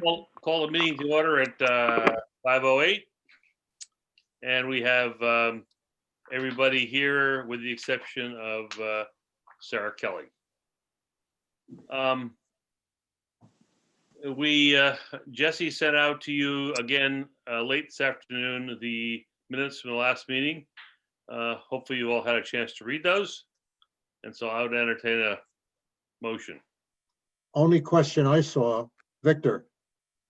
Call the meeting to order at 5:08. And we have everybody here with the exception of Sarah Kelly. Jesse sent out to you again late this afternoon the minutes from the last meeting. Hopefully you all had a chance to read those. And so I would entertain a motion. Only question I saw, Victor.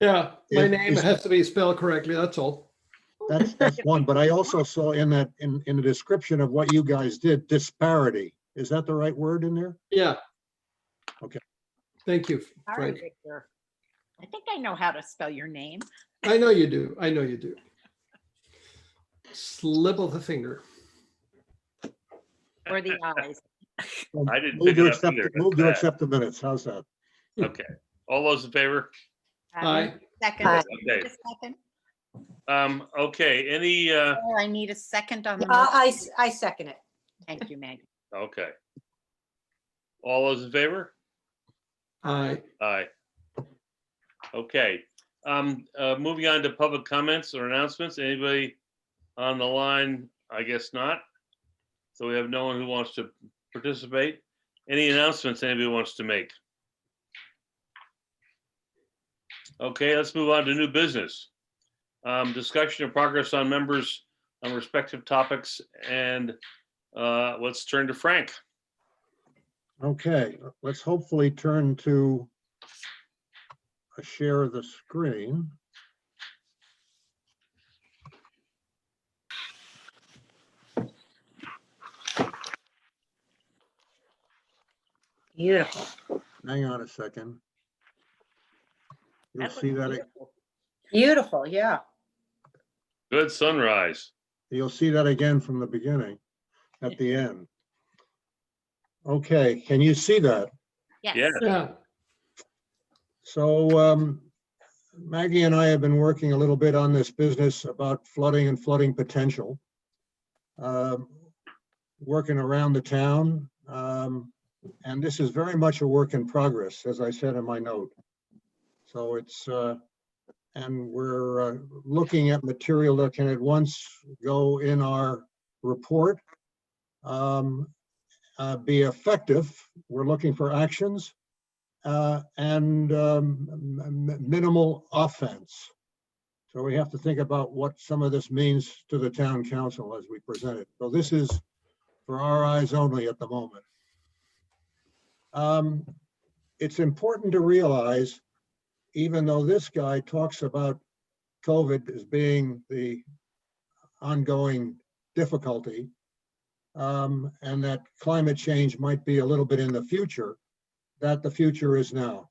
Yeah, my name has to be spelled correctly, that's all. That's one, but I also saw in the description of what you guys did, disparity. Is that the right word in there? Yeah. Okay. Thank you, Sorry, Frank. Victor. I think I know how to spell your name. I know you do. I know you do. Slip of the finger. Or the eyes. I didn't Move pick to it up accept, either. move to accept the minutes. How's that? Okay. All those in favor? Aye. Second. Okay. Need a second? Okay, any, Oh, I need a second on the. I motion. second it. Thank you, Maggie. okay. All those in favor? Aye. Aye. Okay, moving on to public comments or announcements. Anybody on the line? I guess not. So we have no one who wants to participate. Any announcements anybody wants to make? Okay, let's move on to new business. Discussion of progress on members on respective topics, and let's turn to Frank. Okay, let's hopefully turn to a share of the screen. Beautiful. Hang on a second. You'll That see looks that, beautiful. Beautiful, yeah. Good sunrise. you'll see that again from the beginning at the end. Okay, can you see that? Yes. Yeah. Yeah. So Maggie and I have been working a little bit on this business about flooding and flooding potential. Working around the town. And this is very much a work in progress, as I said in my note. So it's, and we're looking at material that can at once go in our report, be effective. We're looking for actions and minimal offense. So we have to think about what some of this means to the town council as we present it. So this is for our eyes only at the moment. It's important to realize, even though this guy talks about COVID as being the ongoing difficulty, and that climate change might be a little bit in the future, that the future is now.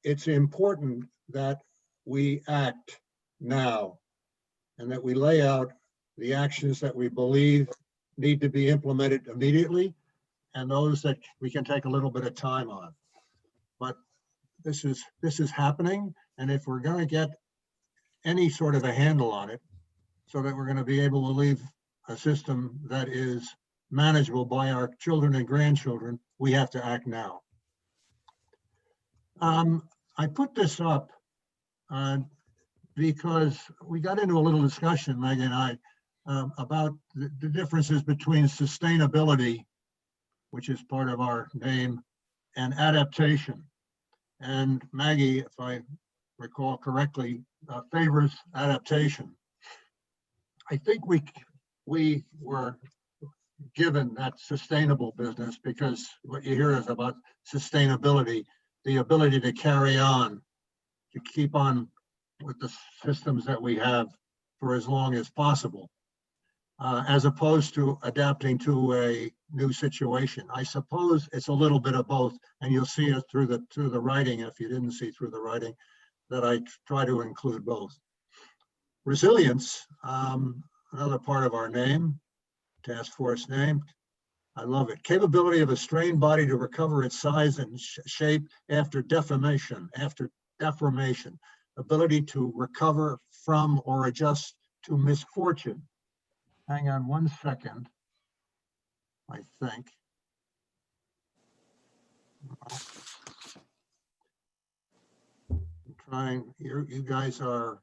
It's important that we act now and that we lay out the actions that we believe need to be implemented immediately and those that we can take a little bit of time on. But this is happening, and if we're going to get any sort of a handle on it so that we're going to be able to leave a system that is manageable by our children and grandchildren, we have to act now. I put this up because we got into a little discussion, Maggie and I, about the differences between sustainability, which is part of our name, and adaptation. And Maggie, if I recall correctly, favors adaptation. I think we were given that sustainable business because what you hear is about sustainability, the ability to carry on, to keep on with the systems that we have for as long as possible, as opposed to adapting to a new situation. I suppose it's a little bit of both, and you'll see it through the writing, if you didn't see through the writing, that I try to include both. Resilience, another part of our name, task force name. I love it. Capability of a strained body to recover its size and shape after deformation. Ability to recover from or adjust to misfortune. Hang on one second, I think. you guys are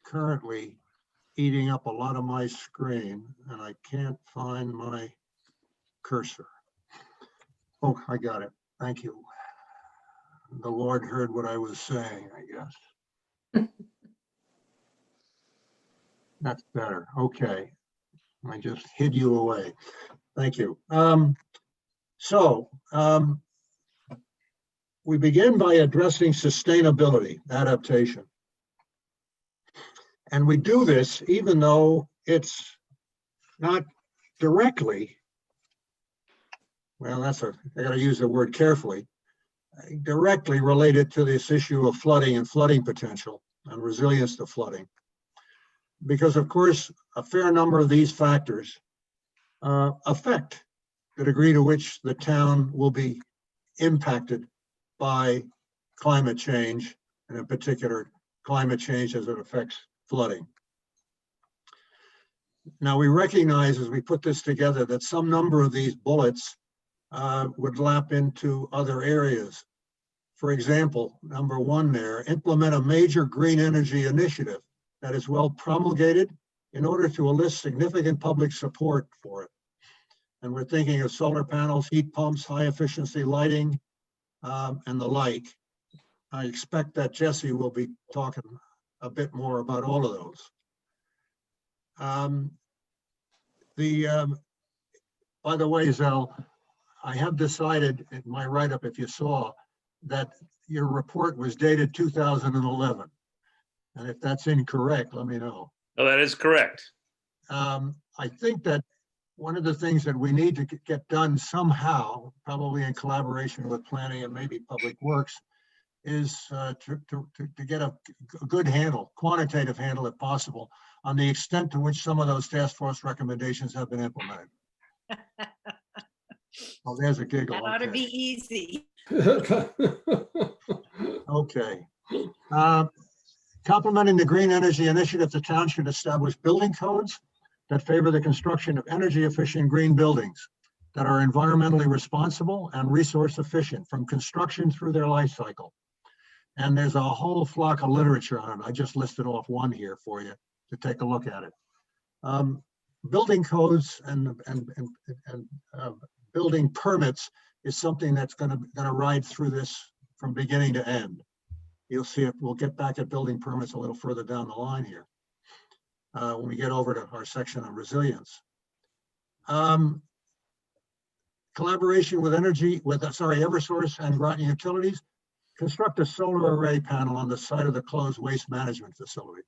currently eating up a lot of my screen and I can't find my cursor. Oh, I got it. Thank you. The Lord heard what I was saying, I guess. That's better. Okay. I just hid you away. Thank you. We begin by addressing sustainability, adaptation. And we do this even though it's not directly, well, I gotta use the word carefully, directly related to this issue of flooding and flooding potential and resilience to flooding. Because of course, a fair number of these factors affect the degree to which the town will be impacted by climate change, and in particular, climate change as it affects flooding. Now, we recognize as we put this together that some number of these bullets would lap into other areas. For example, number one there, implement a major green energy initiative that is well promulgated in order to elicit significant public support for it. And we're thinking of solar panels, heat pumps, high efficiency lighting, and the like. I expect that Jesse will be talking a bit more about all of those. By the way, Zell, I have decided in my write-up, if you saw, that your report was dated 2011. And if that's incorrect, let me know. No, that is correct. I think that one of the things that we need to get done somehow, probably in collaboration with planning and maybe public works, is to get a good handle, quantitative handle if possible, on the extent to which some of those task force recommendations have been implemented. Oh, there's a giggle. That ought to Okay. be easy. Okay. Complementing the green energy initiative, the town should establish building codes that favor the construction of energy efficient green buildings that are environmentally responsible and resource efficient from construction through their life cycle. And there's a whole flock of literature on it. I just listed off one here for you to take a look at it. Building codes and building permits is something that's gonna ride through this from beginning to end. You'll see it. We'll get back at building permits a little further down the line here when we get over to our section on resilience. Collaboration with Eversource and Groton Utilities. Construct a solar array panel on the site of the closed waste management facility.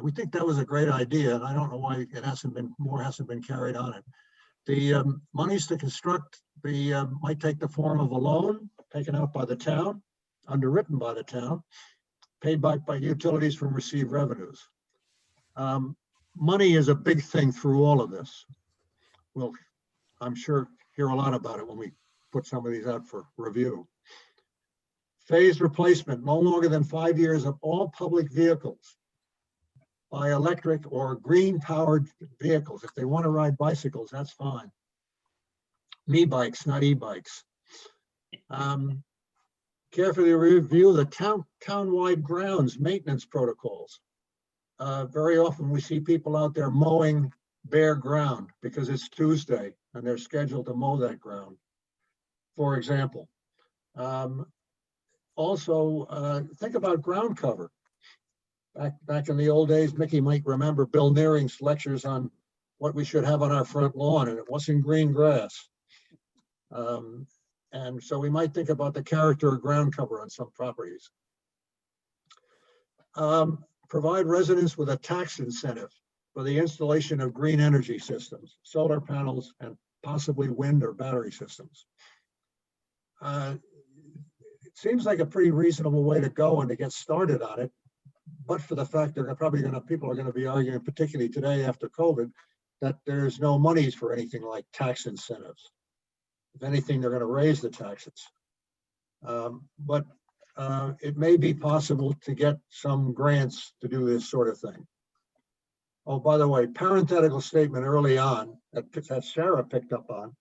We think that was a great idea, and I don't know why it hasn't been carried on it. The monies to construct might take the form of a loan taken out by the town, underwritten by the town, paid back by utilities from received revenues. Money is a big thing through all of this. We'll, I'm sure, hear a lot about it when we put some of these out for review. Phased replacement, no longer than 5 years, of all public vehicles by electric or green powered vehicles. If they want to ride bicycles, that's fine. Me bikes, not e-bikes. Carefully review the town-wide grounds maintenance protocols. Very often we see people out there mowing bare ground because it's Tuesday and they're scheduled to mow that ground, for example. Also, think about ground cover. Back in the old days, Mickey might remember Bill Nearing's lectures on what we should have on our front lawn, and it wasn't green grass. And so we might think about the character of ground cover on some properties. Provide residents with a tax incentive for the installation of green energy systems, solar panels, and possibly wind or battery systems. It seems like a pretty reasonable way to go and to get started on it, but for the fact that people are going to be arguing, particularly today after COVID, that there's no monies for anything like tax incentives. If anything, they're going to raise the taxes. But it may be possible to get some grants to do this sort of thing. Oh, by the way, parenthetical statement early on that Sarah picked up on.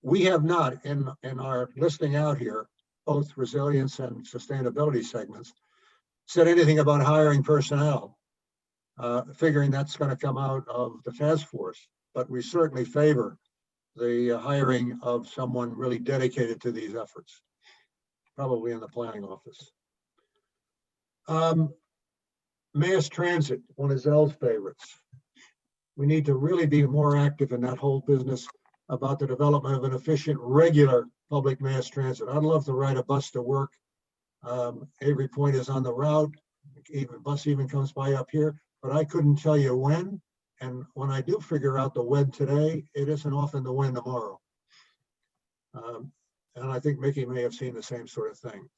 We have not, in our listing out here, both resilience and sustainability segments, said anything about hiring personnel, figuring that's going to come out of the task force. But we certainly favor the hiring of someone really dedicated to these efforts, probably in the planning office. Mass transit, one of Zell's favorites. We need to really be more active in that whole business about the development of an efficient, regular public mass transit. I'd love to ride a bus to work. Avery Point is on the route. Even bus even comes by up here, but I couldn't tell you when. And when I do figure out the when today, it isn't often the when tomorrow. And I think Mickey may have seen the same sort of thing.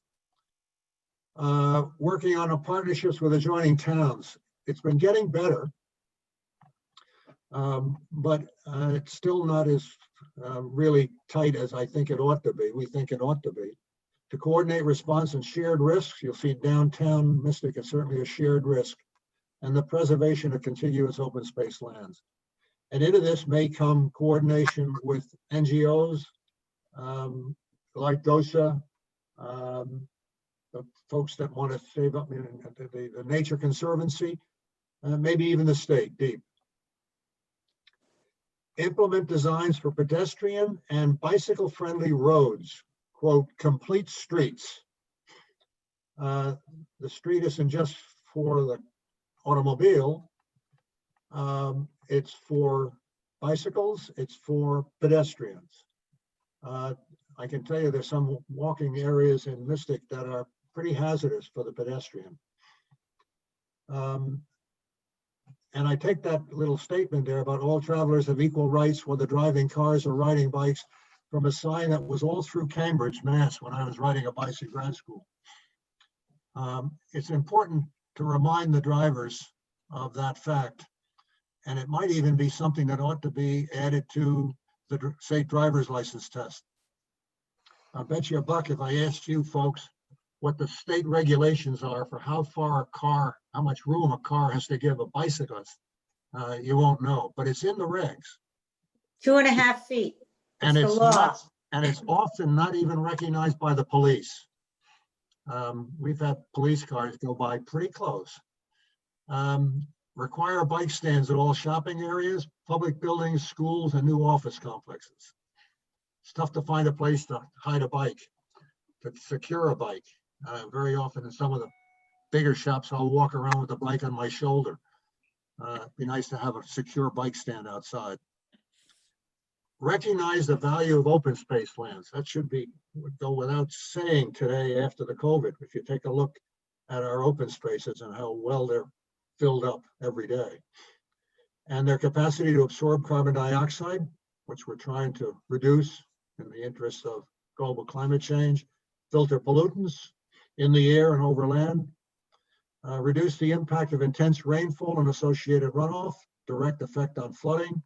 Working on partnerships with adjoining towns. It's been getting better, but it's still not as really tight as I think it ought to be. We think it ought to be. To coordinate response and shared risks, you'll see downtown Mystic is certainly a shared risk, and the preservation of contiguous open space lands. And into this may come coordination with NGOs like DOSA, the folks that want to save up the Nature Conservancy, maybe even the state, deep. Implement designs for pedestrian and bicycle-friendly roads, quote, complete streets. The street isn't just for the automobile, it's for bicycles, it's for pedestrians. I can tell you there's some walking areas in Mystic that are pretty hazardous for the pedestrian. And I take that little statement there about all travelers have equal rights, whether driving cars or riding bikes, from a sign that was all through Cambridge, Mass, when I was riding a bike at grad school. It's important to remind the drivers of that fact. And it might even be something that ought to be added to the state driver's license test. I'll bet you a buck if I asked you folks what the state regulations are for how far a car, how much room a car has to give a bicyclist, you won't know, but it's in the regs. 2.5 feet. And It's it's the law. not, and it's often not even recognized by the police. We've had police cars go by pretty close. Require bike stands at all shopping areas, public buildings, schools, and new office complexes. It's tough to find a place to hide a bike, to secure a bike. Very often in some of the bigger shops, I'll walk around with a bike on my shoulder. It'd be nice to have a secure bike stand outside. Recognize the value of open space lands. That would go without saying today after the COVID. If you take a look at our open spaces and how well they're filled up every day. And their capacity to absorb carbon dioxide, which we're trying to reduce in the interest of global climate change, filter pollutants in the air and over land, reduce the impact of intense rainfall and associated runoff, direct effect on flooding,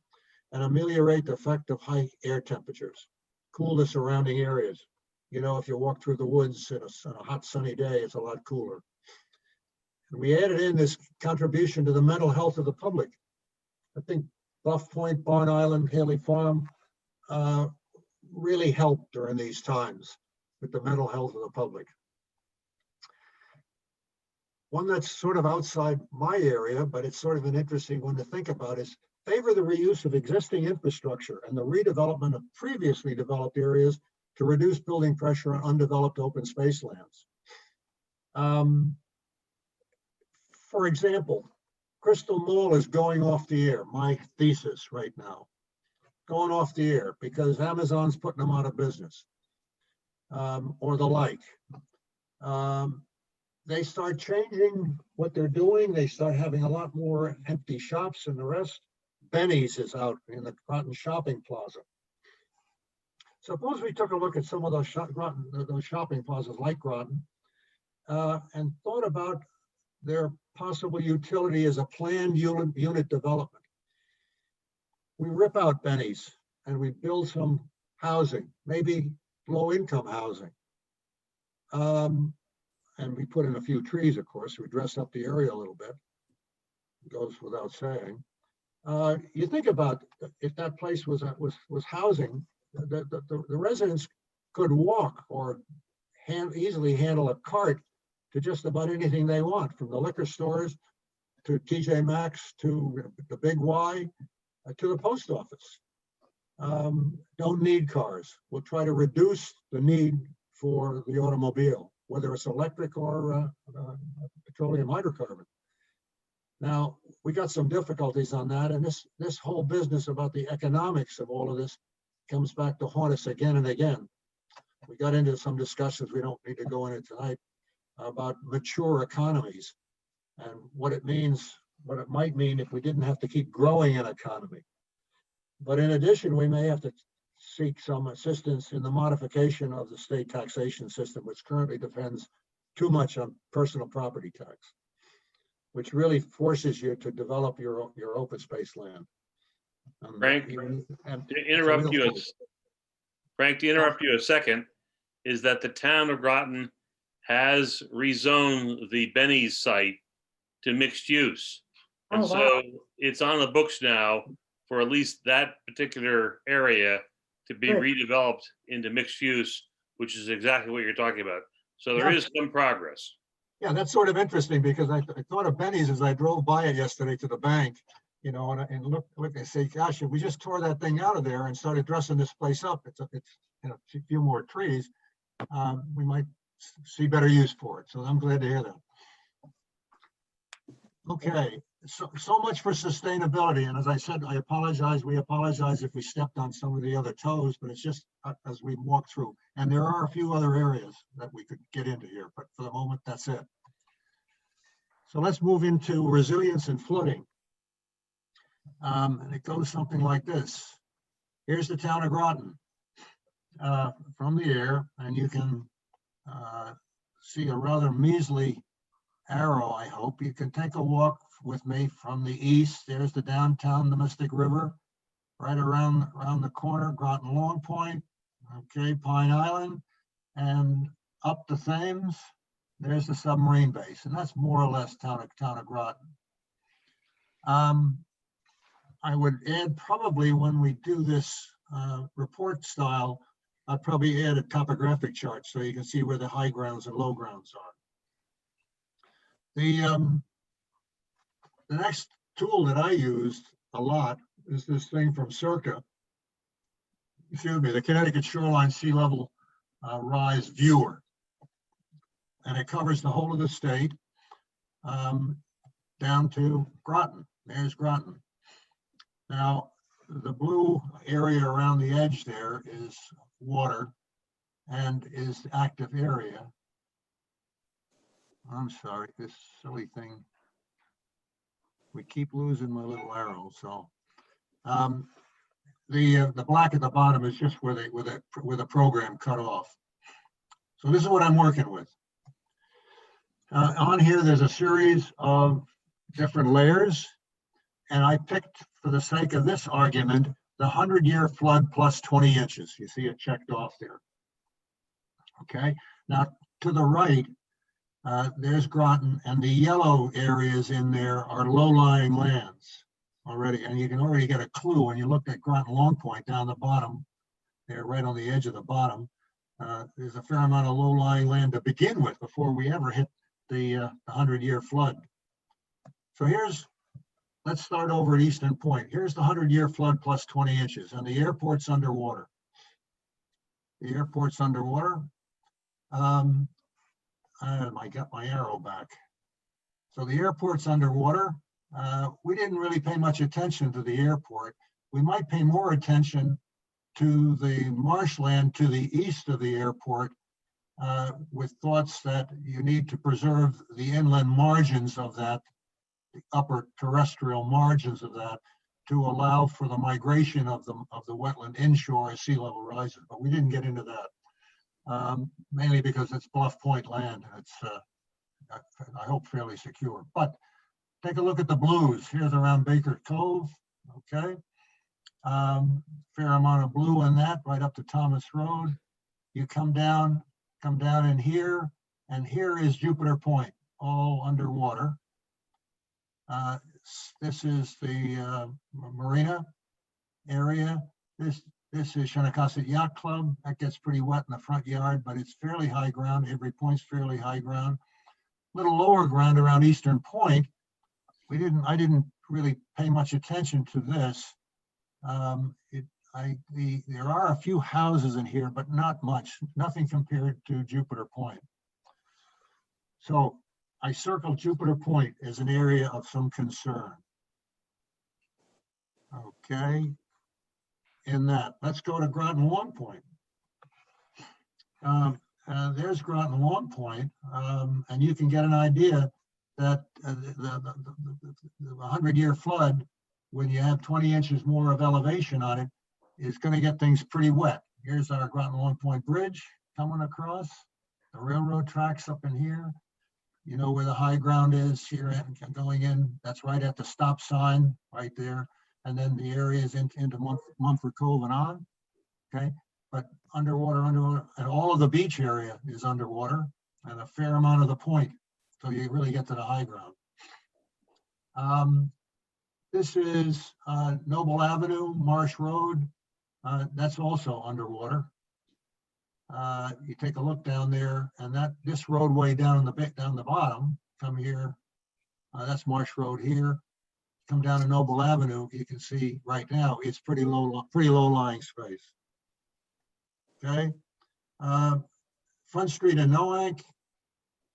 and ameliorate the effect of high air temperatures, cool the surrounding areas. You know, if you walk through the woods in a hot sunny day, it's a lot cooler. And we added in this contribution to the mental health of the public. I think Bluff Point, Barn Island, Haley Farm really helped during these times with the mental health of the public. One that's sort of outside my area, but it's sort of an interesting one to think about, is favor the reuse of existing infrastructure and the redevelopment of previously developed areas to reduce building pressure on undeveloped open space lands. For example, Crystal Mall is going off the air, my thesis right now, going off the air because Amazon's putting them out of business, or the like. They start changing what they're doing. They start having a lot more empty shops and the rest. Benny's is out in the Groton shopping plaza. Suppose we took a look at some of those shopping plazas like Groton and thought about their possible utility as a planned unit development. We rip out Benny's and we build some housing, maybe low-income housing. And we put in a few trees, of course. We dress up the area a little bit. It goes without saying. You think about if that place was housing, the residents could walk or easily handle a cart to just about anything they want, from the liquor stores to TJ Maxx to the Big Y to the post office. Don't need cars. We'll try to reduce the need for the automobile, whether it's electric or petroleum hydrocarbon. Now, we got some difficulties on that, and this whole business about the economics of all of this comes back to haunt us again and again. We got into some discussions we don't need to go into tonight about mature economies and what it means, what it might mean if we didn't have to keep growing an economy. But in addition, we may have to seek some assistance in the modification of the state taxation system, which currently depends too much on personal property tax, which really forces you to develop your open space land. Frank, to interrupt you, Frank, to interrupt you a second, is that the town of Groton has rezoned the Benny's site to mixed use. And Oh, so wow. it's on the books now for at least that particular area to be Good. redeveloped into mixed use, which is exactly what you're talking about. So there Yeah. is some progress. Yeah, that's sort of interesting because I thought of Benny's as I drove by it yesterday to the bank, and look, I say, gosh, if we just tore that thing out of there and started dressing this place up, it's a few more trees, we might see better use for it. So I'm glad to hear that. Okay, so much for sustainability. And as I said, I apologize. We apologize if we stepped on some of the other toes, but it's just as we walk through. And there are a few other areas that we could get into here, but for the moment, that's it. So let's move into resilience and flooding. And it goes something like this. Here's the town of Groton from the air, and you can see a rather measly arrow, I hope. You can take a walk with me from the east. There's the downtown, the Mystic River, right around the corner, Groton Long Point, okay, Pine Island, and up the Thames, there's the submarine base, and that's more or less town of Groton. I would add probably when we do this report style, I'd probably add a topographic chart so you can see where the high grounds and low grounds are. The next tool that I used a lot is this thing from Circa, the Connecticut Shoreline Sea Level Rise Viewer. And it covers the whole of the state down to Groton. There's Groton. Now, the blue area around the edge there is water and is active area. I'm sorry, this silly thing. We keep losing my little arrow, so. The black at the bottom is just where the program cut off. So this is what I'm working with. On here, there's a series of different layers, and I picked, for the sake of this argument, the 100-year flood plus 20 inches. You see it checked off there. Okay, now to the right, there's Groton, and the yellow areas in there are low-lying lands already, and you can already get a clue when you look at Groton Long Point down the bottom, there right on the edge of the bottom. There's a fair amount of low-lying land to begin with before we ever hit the 100-year flood. So let's start over at Eastern Point. Here's the 100-year flood plus 20 inches, and the airport's underwater. The airport's underwater. I got my arrow back. So the airport's underwater. We didn't really pay much attention to the airport. We might pay more attention to the marshland to the east of the airport with thoughts that you need to preserve the inland margins of that, the upper terrestrial margins of that, to allow for the migration of the wetland inshore as sea level rises. But we didn't get into that, mainly because it's Bluff Point land and it's, I hope, fairly secure. But take a look at the blues. Here's around Baker Cove, okay? Fair amount of blue in that, right up to Thomas Road. You come down in here, and here is Jupiter Point, all underwater. This is the marina area. This This is Shinnecock Yacht Club. That gets pretty wet in the front yard, but it's fairly high ground. Every point's fairly high ground. Little lower ground around Eastern Point. I didn't really pay much attention to this. There are a few houses in here, but not much, nothing compared to Jupiter Point. So I circled Jupiter Point as an area of some concern. Okay. In that, let's go to Groton Long Point. There's Groton Long Point, and you can get an idea that the 100-year flood, when you have 20 inches more of elevation on it, is going to get things pretty wet. Here's our Groton Long Point Bridge coming across, the railroad tracks up in here. You know where the high ground is here and going in. That's right at the stop sign right there. And then the area is into Mumford Cove and on. Okay, but underwater, and all of the beach area is underwater, and a fair amount of the point, so you really get to the high ground. This is Noble Avenue, Marsh Road. That's also underwater. You take a look down there, and this roadway down the bottom, come here. That's Marsh Road here. Come down to Noble Avenue, you can see right now it's pretty low lying space. Okay. Front Street in Noank.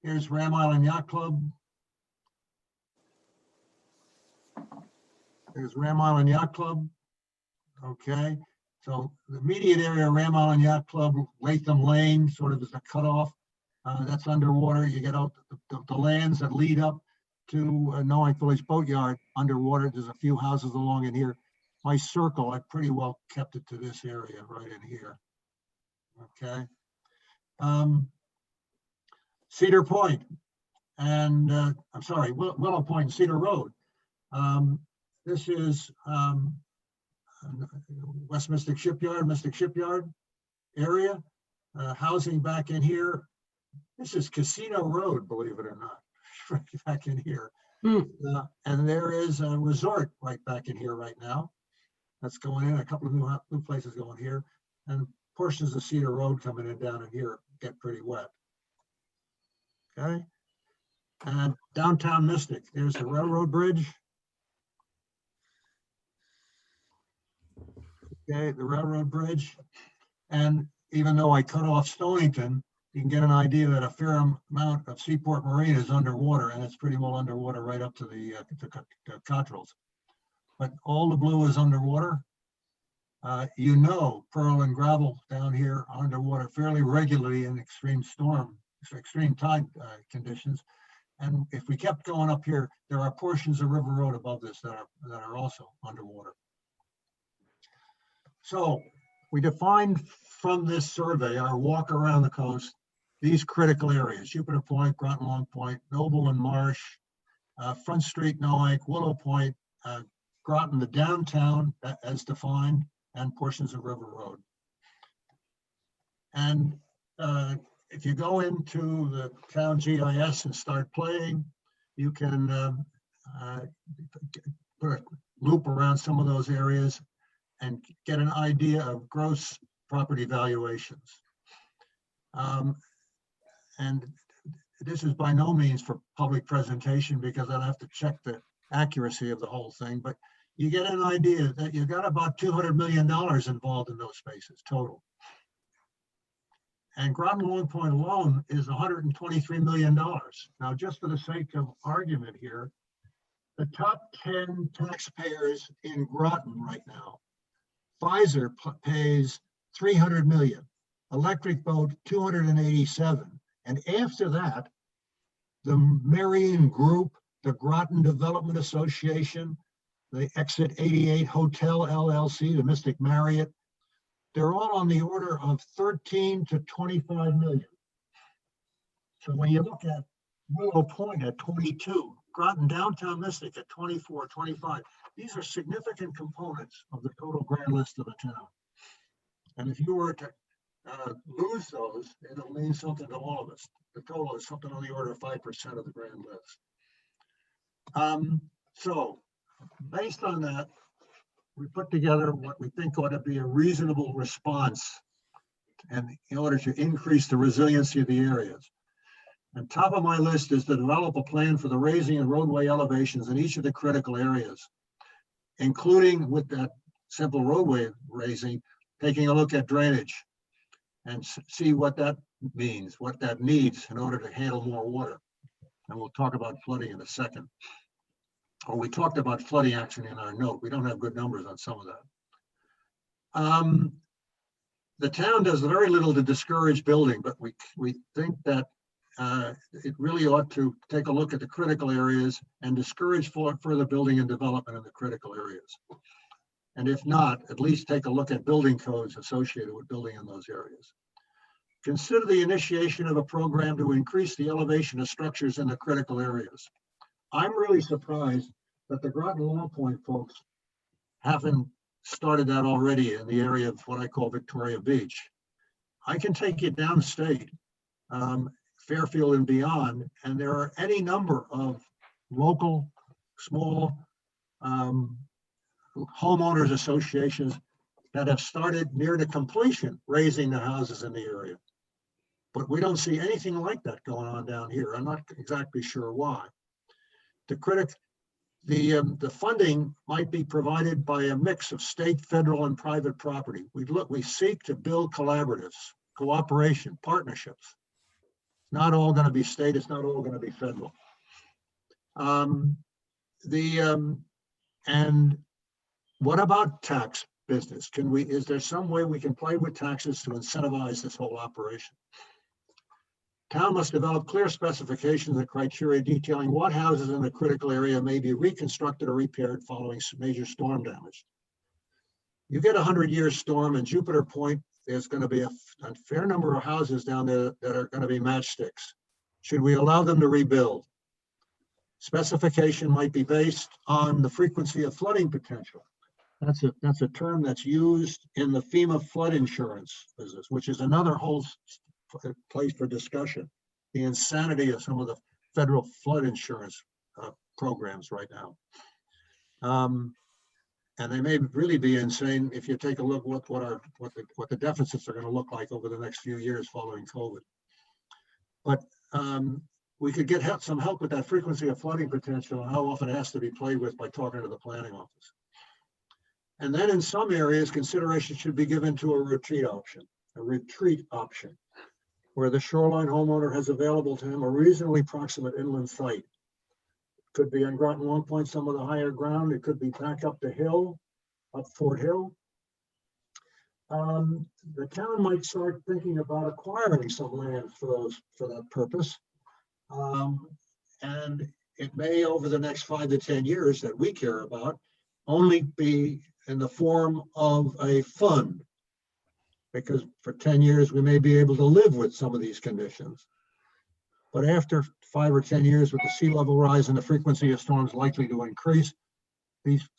Here's Ram Island Yacht Club. There's Ram Island Yacht Club. Okay. So the immediate area, Ram Island Yacht Club, Latham Lane, sort of is a cutoff. That's underwater. You get out the lands that lead up to Noank Village Boatyard underwater. There's a few houses along in here. My circle, I pretty well kept it to this area right in here. Okay. Cedar Point and I'm sorry, Willow Point and Cedar Road. This is West Mystic Shipyard area. Housing back in here. This is Casino Road, believe it or not, back in here. And there is a resort right back in here right now. That's going in, a couple of new places going here. And portions of Cedar Road coming in down in here get pretty wet. Okay. And downtown Mystic, there's the railroad bridge. Okay, the railroad bridge. And even though I cut off Stonington, you can get an idea that a fair amount of Seaport Marine is underwater, and it's pretty well underwater right up to the Cottrells. But all the blue is underwater. You know, Pearl and Gravel down here are underwater fairly regularly in extreme tide conditions. And if we kept going up here, there are portions of River Road above this that are also underwater. So we defined from this survey our walk around the coast, these critical areas: Jupiter Point, Groton Long Point, Noble and Marsh, Front Street, Noank, Willow Point, Groton, the downtown as defined, and portions of River Road. And if you go into the town GIS and start playing, you can put a loop around some of those areas and get an idea of gross property valuations. And this is by no means for public presentation because I'll have to check the accuracy of the whole thing, but you get an idea that you've got about $200 million involved in those spaces total. And Groton Long Point alone is $123 million. Now, just for the sake of argument here, the top 10 taxpayers in Groton right now, Pfizer pays $300 million, Electric Boat 287. And after that, the Marion Group, the Groton Development Association, the Exit 88 Hotel LLC, the Mystic Marriott, they're all on the order of 13 to 25 million. So when you look at Willow Point at 22, Groton Downtown Mystic at 24, 25, these are significant components of the total grand list of the town. And if you were to lose those, it'll mean something to all of us. The total is something on the order of 5% of the grand list. So based on that, we put together what we think ought to be a reasonable response and in order to increase the resiliency of the areas. And top of my list is to develop a plan for the raising of roadway elevations in each of the critical areas, including with that simple roadway raising, taking a look at drainage and see what that means, what that needs in order to handle more water. And we'll talk about flooding in a second. Or we talked about flooding action in our note. We don't have good numbers on some of that. The town does very little to discourage building, but we think that it really ought to take a look at the critical areas and discourage further building and development in the critical areas. And if not, at least take a look at building codes associated with building in those areas. Consider the initiation of a program to increase the elevation of structures in the critical areas. I'm really surprised that the Groton Long Point folks haven't started that already in the area of what I call Victoria Beach. I can take you downstate, Fairfield and beyond, and there are any number of local, small homeowners associations that have started near the completion raising the houses in the area. But we don't see anything like that going on down here. I'm not exactly sure why. The funding might be provided by a mix of state, federal, and private property. We seek to build collaboratives, cooperation, partnerships. It's not all going to be state. It's not all going to be federal. And what about tax business? Is there some way we can play with taxes to incentivize this whole operation? Town must develop clear specifications and criteria detailing what houses in the critical area may be reconstructed or repaired following major storm damage. You get a 100-year storm in Jupiter Point, there's going to be a fair number of houses down there that are going to be matchsticks. Should we allow them to rebuild? Specification might be based on the frequency of flooding potential. That's a term that's used in the FEMA flood insurance business, which is another whole place for discussion. The insanity of some of the federal flood insurance programs right now. And they may really be insane if you take a look at what the deficits are going to look like over the next few years following COVID. But we could get some help with that frequency of flooding potential and how often it has to be played with by talking to the planning office. And then in some areas, consideration should be given to a retreat option, where the shoreline homeowner has available to him a reasonably proximate inland site. Could be on Groton Long Point, some of the higher ground. It could be back up the hill, up Fort Hill. The town might start thinking about acquiring some land for that purpose. And it may, over the next 5 to 10 years that we care about, only be in the form of a fund, because for 10 years we may be able to live with some of these conditions. But after 5 or 10 years, with the sea level rise and the frequency of storms likely to increase,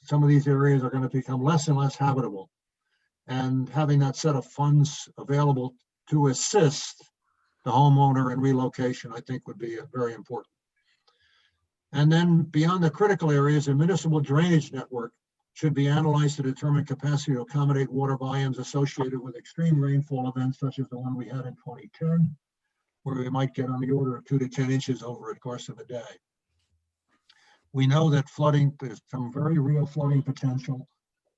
some of these areas are going to become less and less habitable. And having that set of funds available to assist the homeowner in relocation, I think, would be very important. And then beyond the critical areas, a municipal drainage network should be analyzed to determine capacity to accommodate water volumes associated with extreme rainfall events such as the one we had in 2010, where we might get on the order of 2 to 10 inches over the course of a day. We know that flooding, there's some very real flooding potential.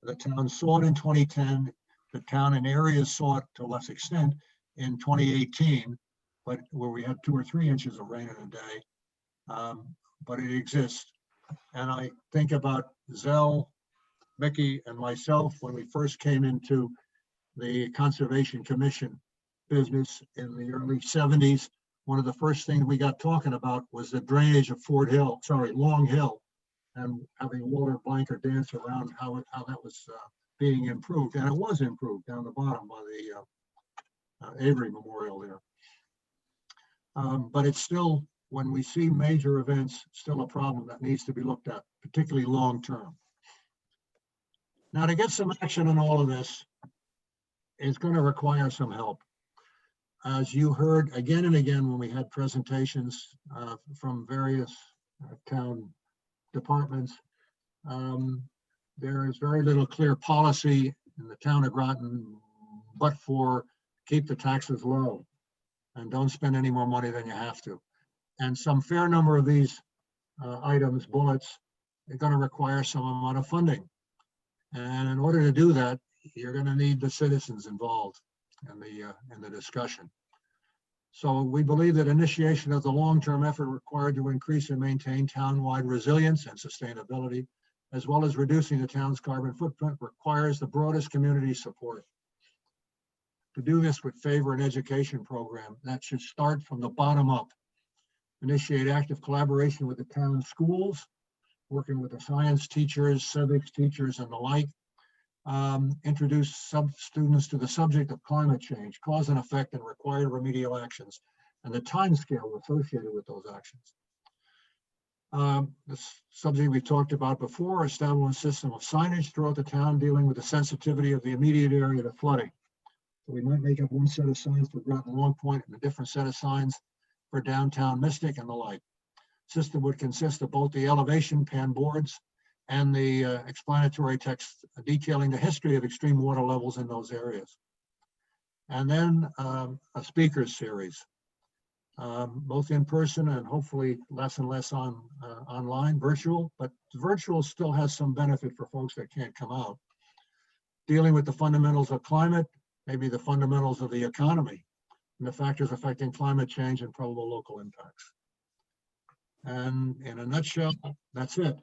The town saw it in 2010. The town in areas saw it to a less extent in 2018, but where we had 2 or 3 inches of rain in a day. But it exists. And I think about Zell, Mickey, and myself when we first came into the Conservation Commission business in the early 70s. One of the first things we got talking about was the drainage of Long Hill, and having water blanket dance around how that was being improved. And it was improved down the bottom by the Avery Memorial there. But it's still, when we see major events, still a problem that needs to be looked at, particularly long-term. Now, to get some action on all of this is going to require some help. As you heard again and again when we had presentations from various town departments, there is very little clear policy in the town of Groton, but for keep the taxes low and don't spend any more money than you have to. And some fair number of these items, bullets, are going to require some amount of funding. And in order to do that, you're going to need the citizens involved in the discussion. So we believe that initiation of the long-term effort required to increase and maintain town-wide resilience and sustainability, as well as reducing the town's carbon footprint, requires the broadest community support. To do this would favor an education program that should start from the bottom up, initiate active collaboration with the town schools, working with the science teachers, civics teachers, and the like, introduce students to the subject of climate change, cause and effect, and required remedial actions, and the timescale associated with those actions. The subject we talked about before, establish a system of signage throughout the town dealing with the sensitivity of the immediate area to flooding. So we might make up one set of signs for Groton Long Point and a different set of signs for downtown Mystic and the like. System would consist of both the elevation pan boards and the explanatory text detailing the history of extreme water levels in those areas. And then a speakers series, both in person and hopefully less and less online, virtual, but virtual still has some benefit for folks that can't come out. Dealing with the fundamentals of climate, maybe the fundamentals of the economy, and the factors affecting climate change and probable local impacts. And in a nutshell, that's it.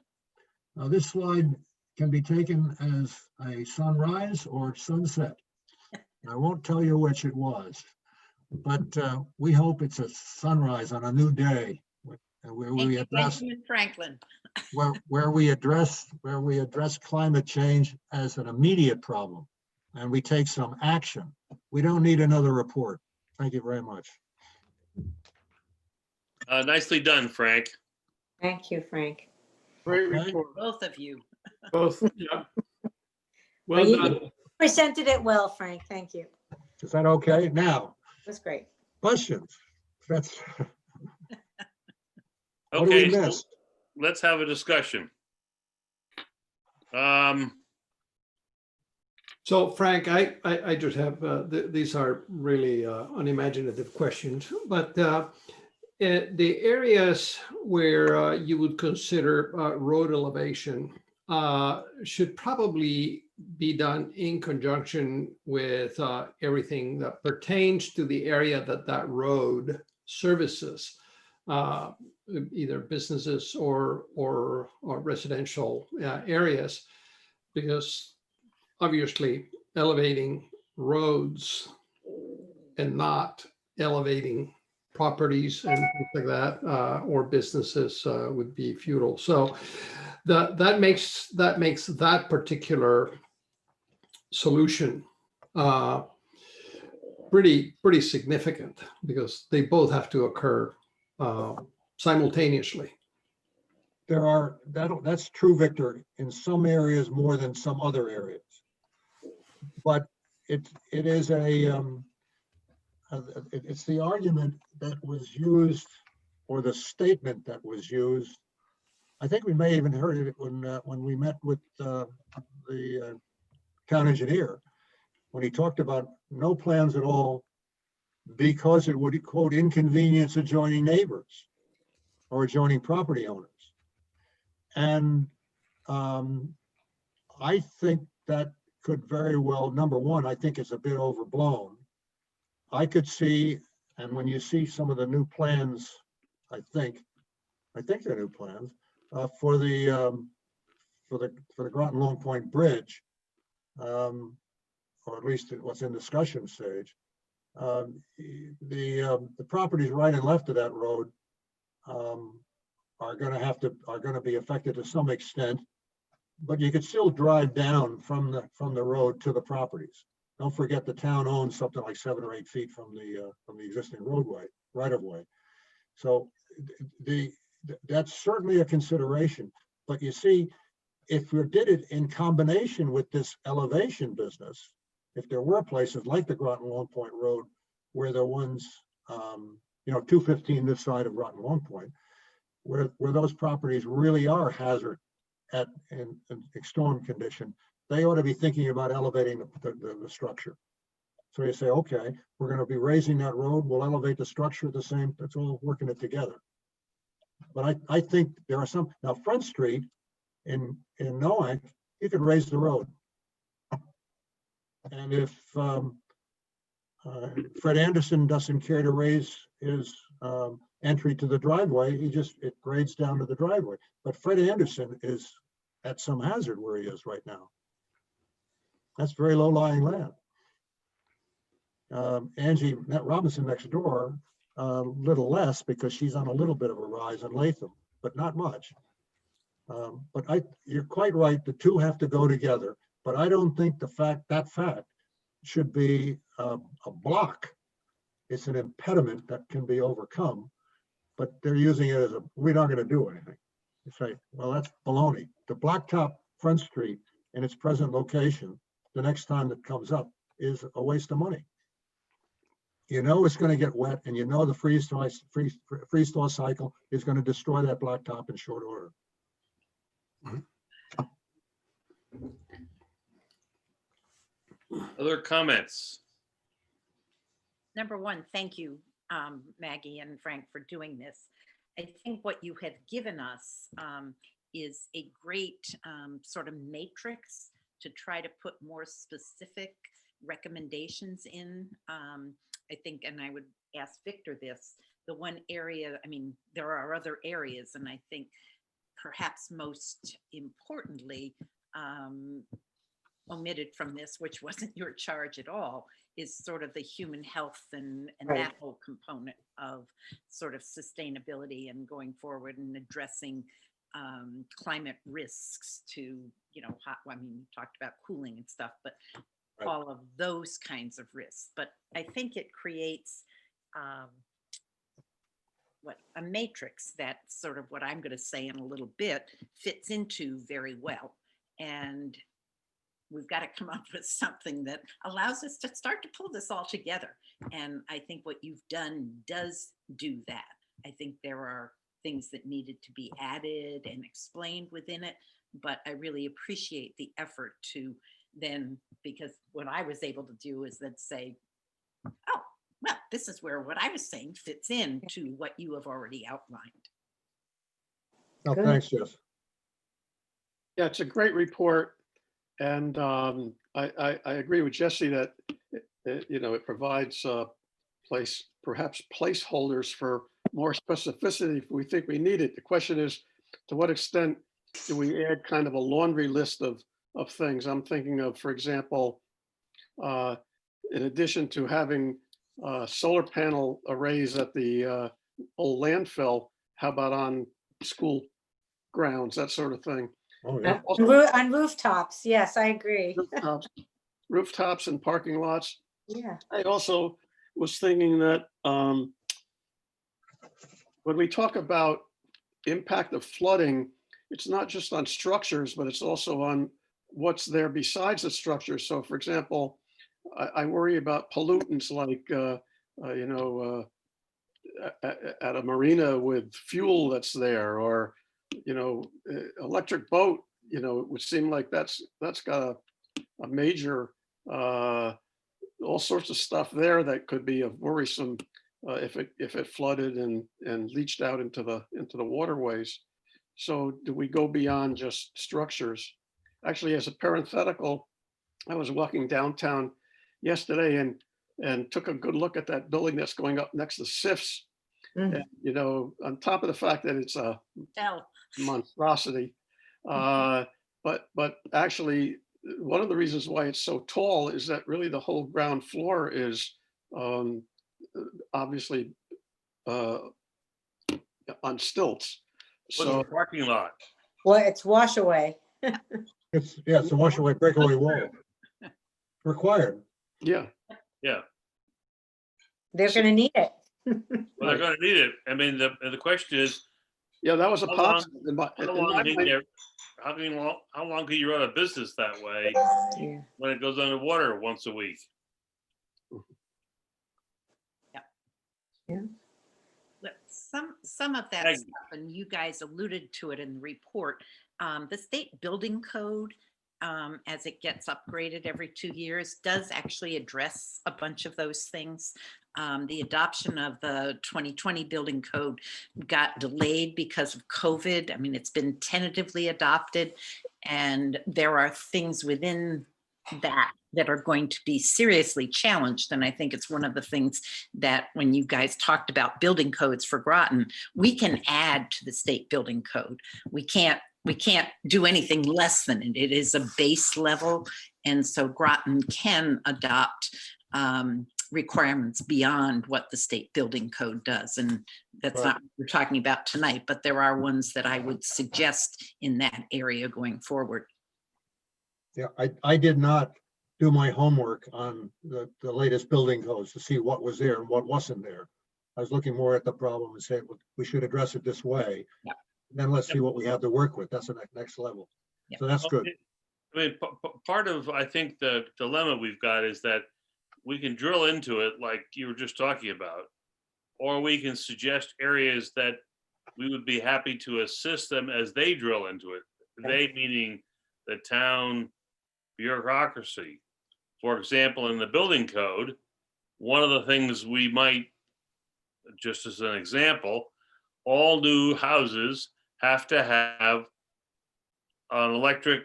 Now, this slide can be taken as a sunrise or sunset. I won't tell you which it was, but we hope it's a sunrise on a new day where we address Benjamin Franklin. where we address climate change as an immediate problem, and we take some action. We don't need another report. Thank you very much. Nicely done, Frank. Thank you, Frank. Great Okay. report. Both of you. Both, yeah. But Well you done. presented it well, Frank. Thank you. Is that okay? Now, That's great. questions? That's what do Okay, we so miss? let's have a discussion. So Frank, I just have, these are really unimaginative questions, but the areas where you would consider road elevation should probably be done in conjunction with everything that pertains to the area that road services, either businesses or residential areas, because obviously elevating roads and not elevating properties and things like that, or businesses would be futile. So that makes that particular solution pretty significant, because they both have to occur simultaneously. That's true, Victor, in some areas more than some other areas. But it is it's the argument that was used, or the statement that was used. I think we may even heard it when we met with the town engineer, when he talked about no plans at all because it would, quote, inconvenience adjoining neighbors or adjoining property owners. And I think that could very well, number one, I think it's a bit overblown. I could see, and when you see some of the new plans, I think they're new plans for the Groton Long Point Bridge, or at least it was in discussion stage. The properties right and left of that road are going to be affected to some extent, but you could still drive down from the road to the properties. Don't forget the town owns something like 7 or 8 feet from the existing roadway, right of way. So that's certainly a consideration. But you see, if we did it in combination with this elevation business, if there were places like the Groton Long Point Road where the ones, 215 this side of Groton Long Point, where those properties really are hazard in storm condition, they ought to be thinking about elevating the structure. So you say, okay, we're going to be raising that road, we'll elevate the structure the same, that's all working it together. But I think there are some, now Front Street in Noack, you could raise the road. And if Fred Anderson doesn't care to raise his entry to the driveway, it grades down to the driveway. But Fred Anderson is at some hazard where he is right now. That's very low-lying land. Angie Robinson next door, a little less because she's on a little bit of a rise in Latham, but not much. But you're quite right, the two have to go together. But I don't think that fact should be a block. It's an impediment that can be overcome, but they're using it as we're not going to do anything. You say, well, that's baloney. The blacktop Front Street in its present location, the next time that comes up, is a waste of money. You know it's going to get wet, and you know the freeze-thaw cycle is going to destroy that blacktop in short order. Other comments? Number one, thank you, Maggie and Frank, for doing this. I think what you have given us is a great sort of matrix to try to put more specific recommendations in. I think, and I would ask Victor this, the one area, I mean, there are other areas, and I think perhaps most importantly, omitted from this, which wasn't your charge at all, is sort of the human health and Right. that whole component of sort of sustainability and going forward and addressing climate risks to, you know, I mean, you talked about cooling and stuff, but Right. all of those kinds of risks. But I think it creates a matrix that sort of what I'm going to say in a little bit fits into very well. And we've got to come up with something that allows us to start to pull this all together. And I think what you've done does do that. I think there are things that needed to be added and explained within it, but I really appreciate the effort to then, because what I was able to do is then say, oh, well, this is where what I was saying fits in to what you have already outlined. Oh, Good. thanks, Jess. Yeah, it's a great report. And I agree with Jesse that, it provides perhaps placeholders for more specificity if we think we need it. The question is, to what extent do we add kind of a laundry list of things? I'm thinking of, for example, in addition to having solar panel arrays at the old landfill, how about on school grounds, that sort of thing? Oh, yeah. On rooftops, yes, I agree. Rooftops and parking lots. Yeah, I also was thinking that when we talk about impact of flooding, it's not just on structures, but it's also on what's there besides the structure. So for example, I worry about pollutants like, at a marina with fuel that's there, or, electric boat, it would seem like that's got a major, all sorts of stuff there that could be worrisome if it flooded and leached out into the waterways. So do we go beyond just structures? Actually, as a parenthetical, I was walking downtown yesterday and took a good look at that building that's going up next to SIF's. Mhm. And, on top of the fact that it's a Tell. monstrosity, but actually one of the reasons why it's so tall is that really the whole ground floor is obviously on stilts. What's So the parking lot? well, it's wash away. It's a wash away, breakaway wall. Required. yeah, Yeah, They're gonna need it. well, they're going to need it. I mean, the question is, yeah, that was a How long- positive. In my how long mind. can you run a business that way Yeah. when it goes underwater once a week? Let's Some of that Peggy. stuff, and you guys alluded to it in the report, the state building code, as it gets upgraded every 2 years, does actually address a bunch of those things. The adoption of the 2020 building code got delayed because of COVID. I mean, it's been tentatively adopted, and there are things within that are going to be seriously challenged. And I think it's one of the things that when you guys talked about building codes for Groton, we can add to the state building code. We can't do anything less than it. It is a base level. And so Groton can adopt requirements beyond what the state building code does. And that's Right. not what we're talking about tonight, but there are ones that I would suggest in that area going forward. Yeah, I did not do my homework on the latest building codes to see what was there and what wasn't there. I was looking more at the problem and saying, well, we should address it this way. Yeah. Then let's see what we have to work with. That's the next level. Yeah. So that's good. I mean, part of, I think, the dilemma we've got is that we can drill into it like you were just talking about, or we can suggest areas that we would be happy to assist them as they drill into it. They meaning the town bureaucracy. For example, in the building code, one of the things we might, just as an example, all new houses have to have an electric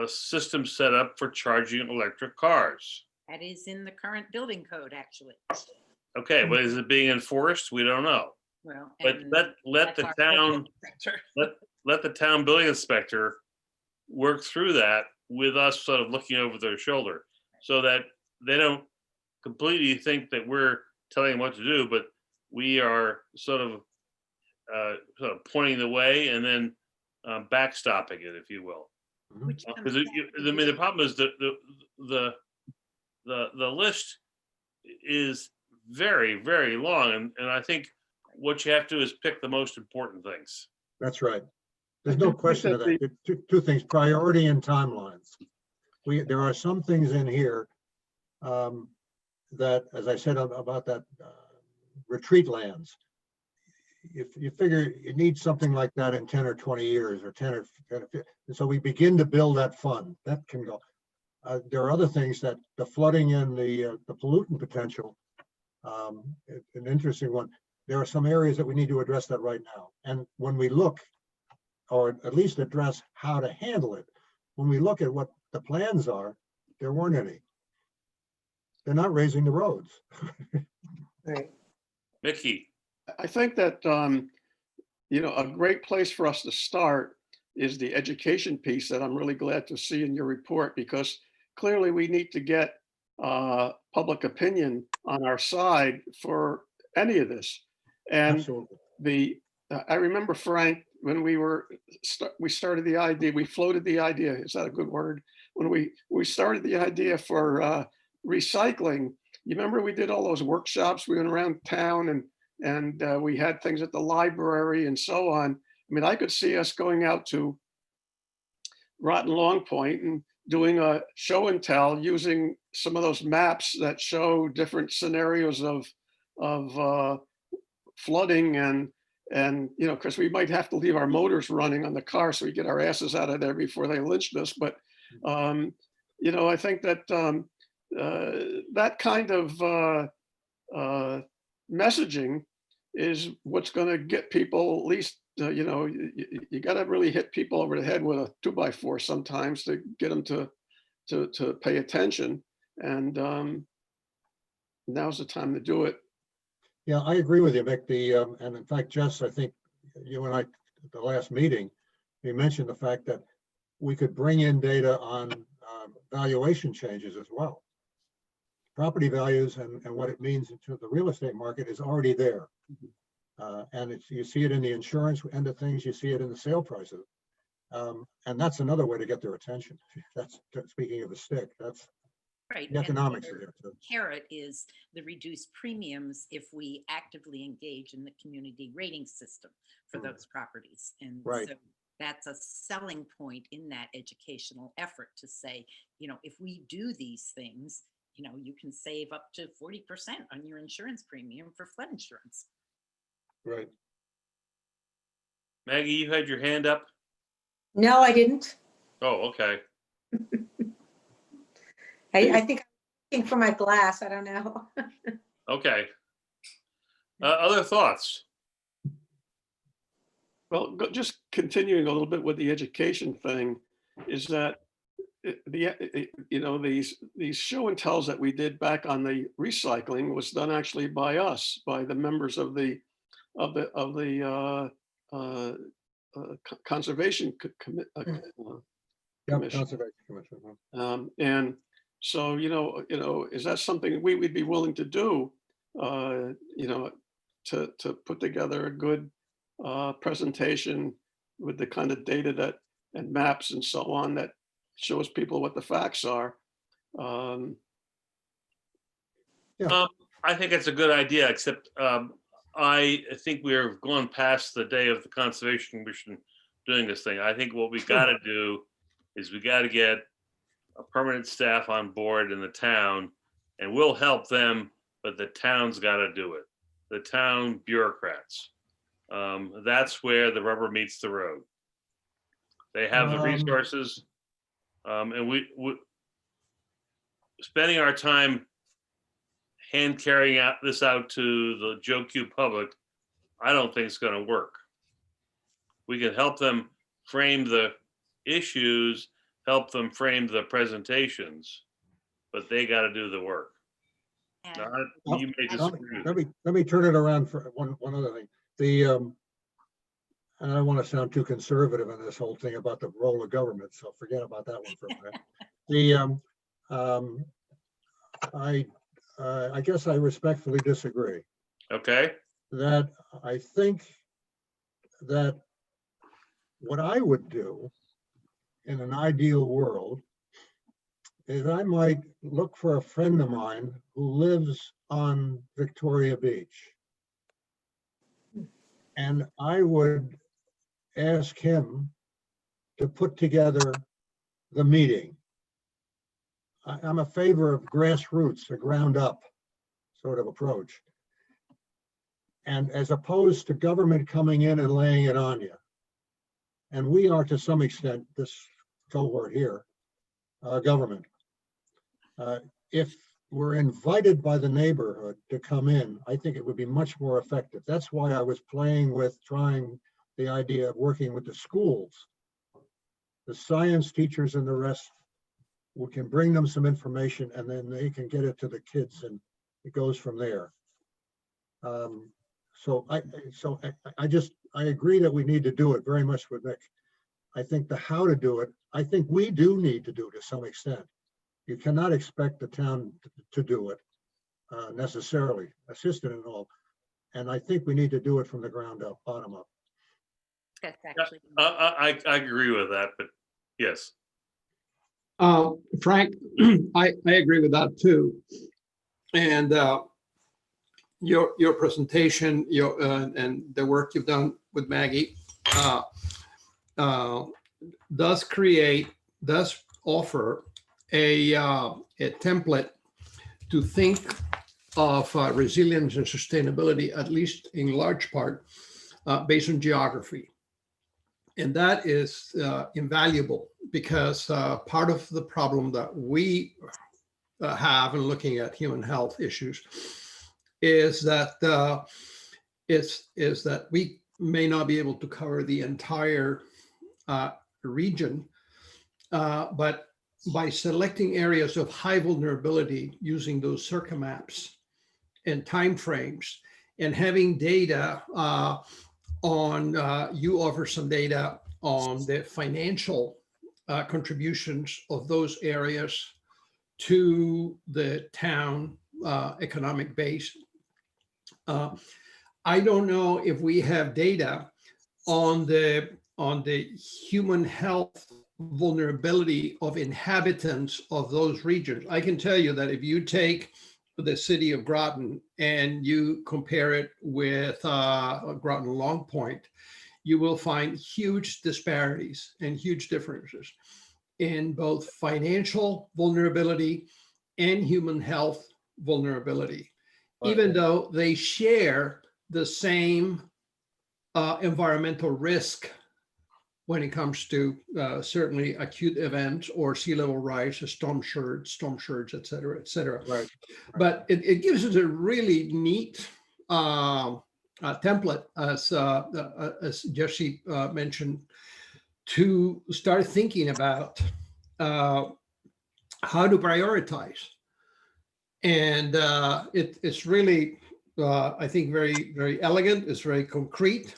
system set up for charging electric cars. That is in the current building code, actually. Okay, but is it being enforced? We don't know. Well, But and let that's the our town, building inspector. let the town building inspector work through that with us sort of looking over their shoulder so that they don't completely think that we're telling them what to do, but we are sort of pointing the way and then backstopping it, if you will. Which comes Because back I to mean, the problem is that the list is very, very long, and I think what you have to do is pick the most important things. That's right. There's I no do think question of that that. Two things, priority and timelines. There are some things in here that, as I said about that retreat lands, if you figure you need something like that in 10 or 20 years or 10 or 15, so we begin to build that fund, that can go. There are other things that the flooding and the pollutant potential, an interesting one. There are some areas that we need to address that right now. And when we look, or at least address how to handle it, when we look at what the plans are, there weren't any. They're not raising the roads. Right. Mickey, I think that, a great place for us to start is the education piece that I'm really glad to see in your report, because clearly we need to get public opinion on our side for any of this. And Absolutely. I remember, Frank, when we started the idea, we floated the idea, is that a good word? When we started the idea for recycling, you remember we did all those workshops, we went around town and we had things at the library and so on. I mean, I could see us going out to Groton Long Point and doing a show and tell using some of those maps that show different scenarios of flooding and because we might have to leave our motors running on the car so we get our asses out of there before they lynched us. But I think that that kind of messaging is what's going to get people, at least, you got to really hit people over the head with a 2x4 sometimes to get them to pay attention. And now's the time to do it. Yeah, I agree with you, Mick. And in fact, Jess, I think you and I, at the last meeting, we mentioned the fact that we could bring in data on valuation changes as well. Property values and what it means into the real estate market is already there. And you see it in the insurance end of things, you see it in the sale prices. And that's another way to get their attention. That's speaking of a stick, that's Right. the and economics the are there too. carrot is the reduced premiums if we actively engage in the community rating system for those properties. And Right. so that's a selling point in that educational effort to say, if we do these things, you can save up to 40% on your insurance premium for flood insurance. Right. Maggie, you had your hand up? No, I didn't. Oh, okay. I think I'm looking for my glass. I don't know. Okay. Other thoughts? Well, just continuing a little bit with the education thing, is that these show and tells that we did back on the recycling was done actually by us, by the members of the conservation Yep, commission. Conservation Commission. And so, is that something we'd be willing to do? To put together a good presentation with the kind of data that and maps and so on that shows people what the facts are. I think it's a good idea, except I think we're going past the day of the Conservation Commission doing this thing. I think what we got to do is we got to get a permanent staff on board in the town, and we'll help them, but the town's got to do it. The town bureaucrats. That's where the rubber meets the road. They have the resources, and we spending our time hand carrying this out to the Joe Q public, I don't think it's going to work. We can help them frame the issues, help them frame the presentations, but they got to do the work. And Now, you may disagree. Let me turn it around for one other thing. And I don't want to sound too conservative in this whole thing about the role of government, so forget about that one for a minute. I guess I respectfully disagree. Okay. That I think that what I would do in an ideal world is I might look for a friend of mine who lives on Victoria Beach. And I would ask him to put together the meeting. I'm a favor of grassroots, a ground up sort of approach. And as opposed to government coming in and laying it on you. And we are to some extent, this cohort here, government. If we're invited by the neighborhood to come in, I think it would be much more effective. That's why I was playing with trying the idea of working with the schools. The science teachers and the rest, we can bring them some information and then they can get it to the kids and it goes from there. So I agree that we need to do it very much with Nick. I think the how to do it, I think we do need to do to some extent. You cannot expect the town to do it necessarily, assisted and all. And I think we need to do it from the ground up, bottom up. that's actually. I agree with that, but yes. Frank, I agree with that too. And your presentation, and the work you've done with Maggie does offer a template to think of resilience and sustainability, at least in large part, based on geography. And that is invaluable because part of the problem that we have in looking at human health issues is that we may not be able to cover the entire region, but by selecting areas of high vulnerability using those circumaps and timeframes and having data you offer some data on the financial contributions of those areas to the town economic base. I don't know if we have data on the human health vulnerability of inhabitants of those regions. I can tell you that if you take the city of Groton and you compare it with Groton Long Point, you will find huge disparities and huge differences in both financial vulnerability and human health vulnerability, even though they share the same environmental risk when it comes to certainly acute events or sea level rise, storm surge, et cetera, et cetera. Right. But it gives us a really neat template, as Jesse mentioned, to start thinking about how to prioritize. And it's really, I think, very, very elegant. It's very concrete.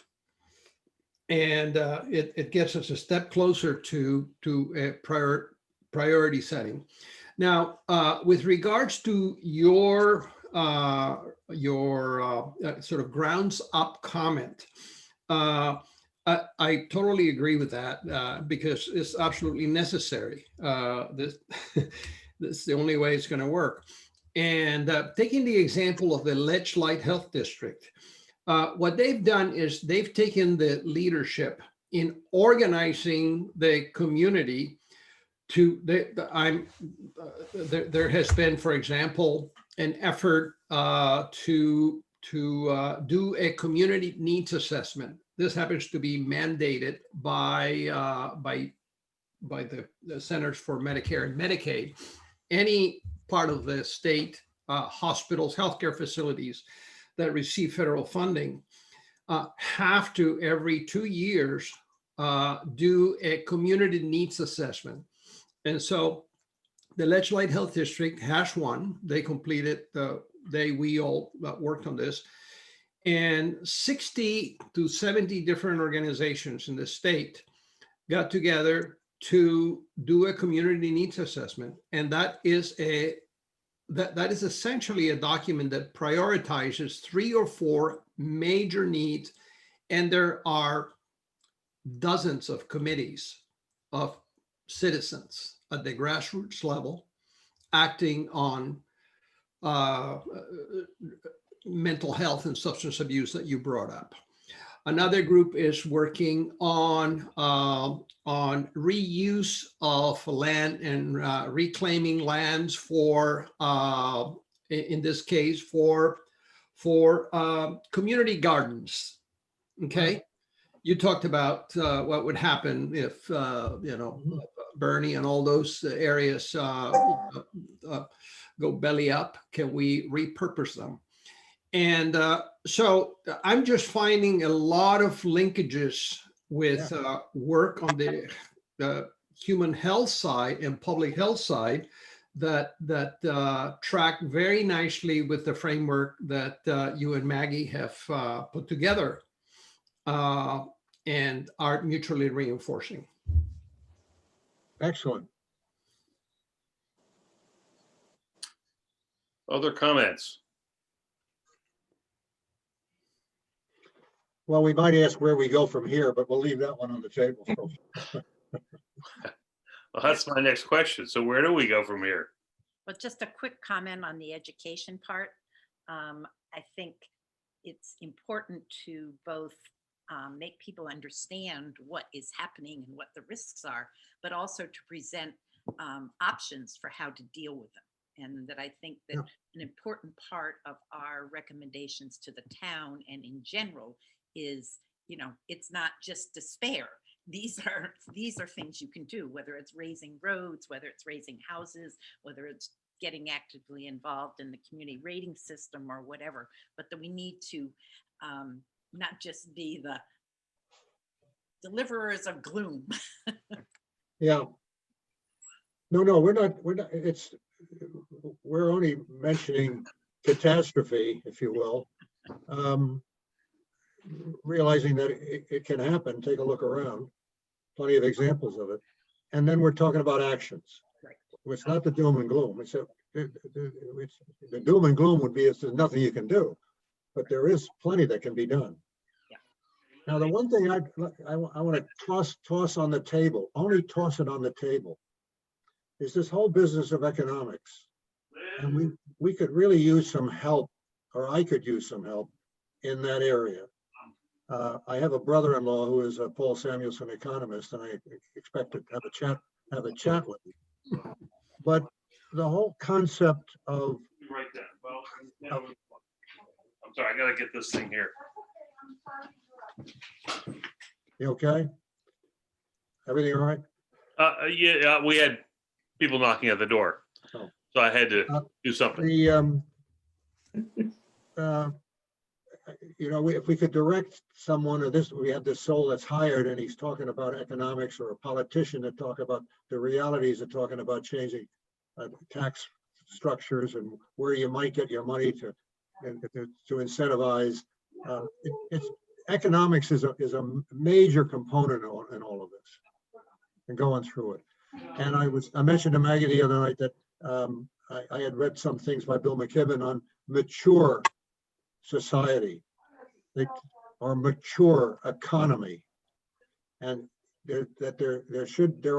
And it gets us a step closer to a priority setting. Now, with regards to your sort of grounds up comment, I totally agree with that because it's absolutely necessary. This is the only way it's going to work. And taking the example of the Ledge Light Health District, what they've done is they've taken the leadership in organizing the community to there has been, for example, an effort to do a community needs assessment. This happens to be mandated by the Centers for Medicare and Medicaid. Any part of the state, hospitals, healthcare facilities that receive federal funding have to every 2 years do a community needs assessment. And so the Ledge Light Health District has one. They completed we all worked on this. And 60 to 70 different organizations in the state got together to do a community needs assessment. And that is essentially a document that prioritizes 3 or 4 major needs. And there are dozens of committees of citizens at the grassroots level acting on mental health and substance abuse that you brought up. Another group is working on reuse of land and reclaiming lands for, in this case, for community gardens. Okay, you talked about what would happen if Bernie and all those areas go belly up. Can we repurpose them? And so I'm just finding a lot of linkages with work on the human health side and public health side that track very nicely with the framework that you and Maggie have put together and are mutually reinforcing. Excellent. Other comments? Well, we might ask where we go from here, but we'll leave that one on the table. Well, that's my next question. So where do we go from here? Well, just a quick comment on the education part. I think it's important to both make people understand what is happening and what the risks are, but also to present options for how to deal with them. And that I think that an important part of our recommendations to the town and in general is, it's not just despair. These are things you can do, whether it's raising roads, whether it's raising houses, whether it's getting actively involved in the community rating system or whatever, but that we need to not just be the deliverers of gloom. Yeah. No, we're not, we're only mentioning catastrophe, if you will. Realizing that it can happen, take a look around, plenty of examples of it. And then we're talking about actions. Right. It's not the doom and gloom. It's the doom and gloom would be there's nothing you can do, but there is plenty that can be done. Yeah. Now, the one thing I want to toss on the table, only toss it on the table, is this whole business of economics. And we could really use some help, or I could use some help in that area. I have a brother-in-law who is a Paul Samuelson economist, and I expect to have a chat with him. But the whole concept of Right then. Well, I'm sorry, I gotta get this thing here. You okay? Everything all right? Yeah, we had people knocking at the door, Oh. so I had to Uh, do something. The, uh, if we could direct someone, or this, we have this soul that's hired and he's talking about economics, or a politician that talk about the realities of talking about changing tax structures and where you might get your money to incentivize. It's economics is a major component in all of this and going through it. And I mentioned to Maggie the other night that I had read some things by Bill McKibben on mature society, or mature economy, and there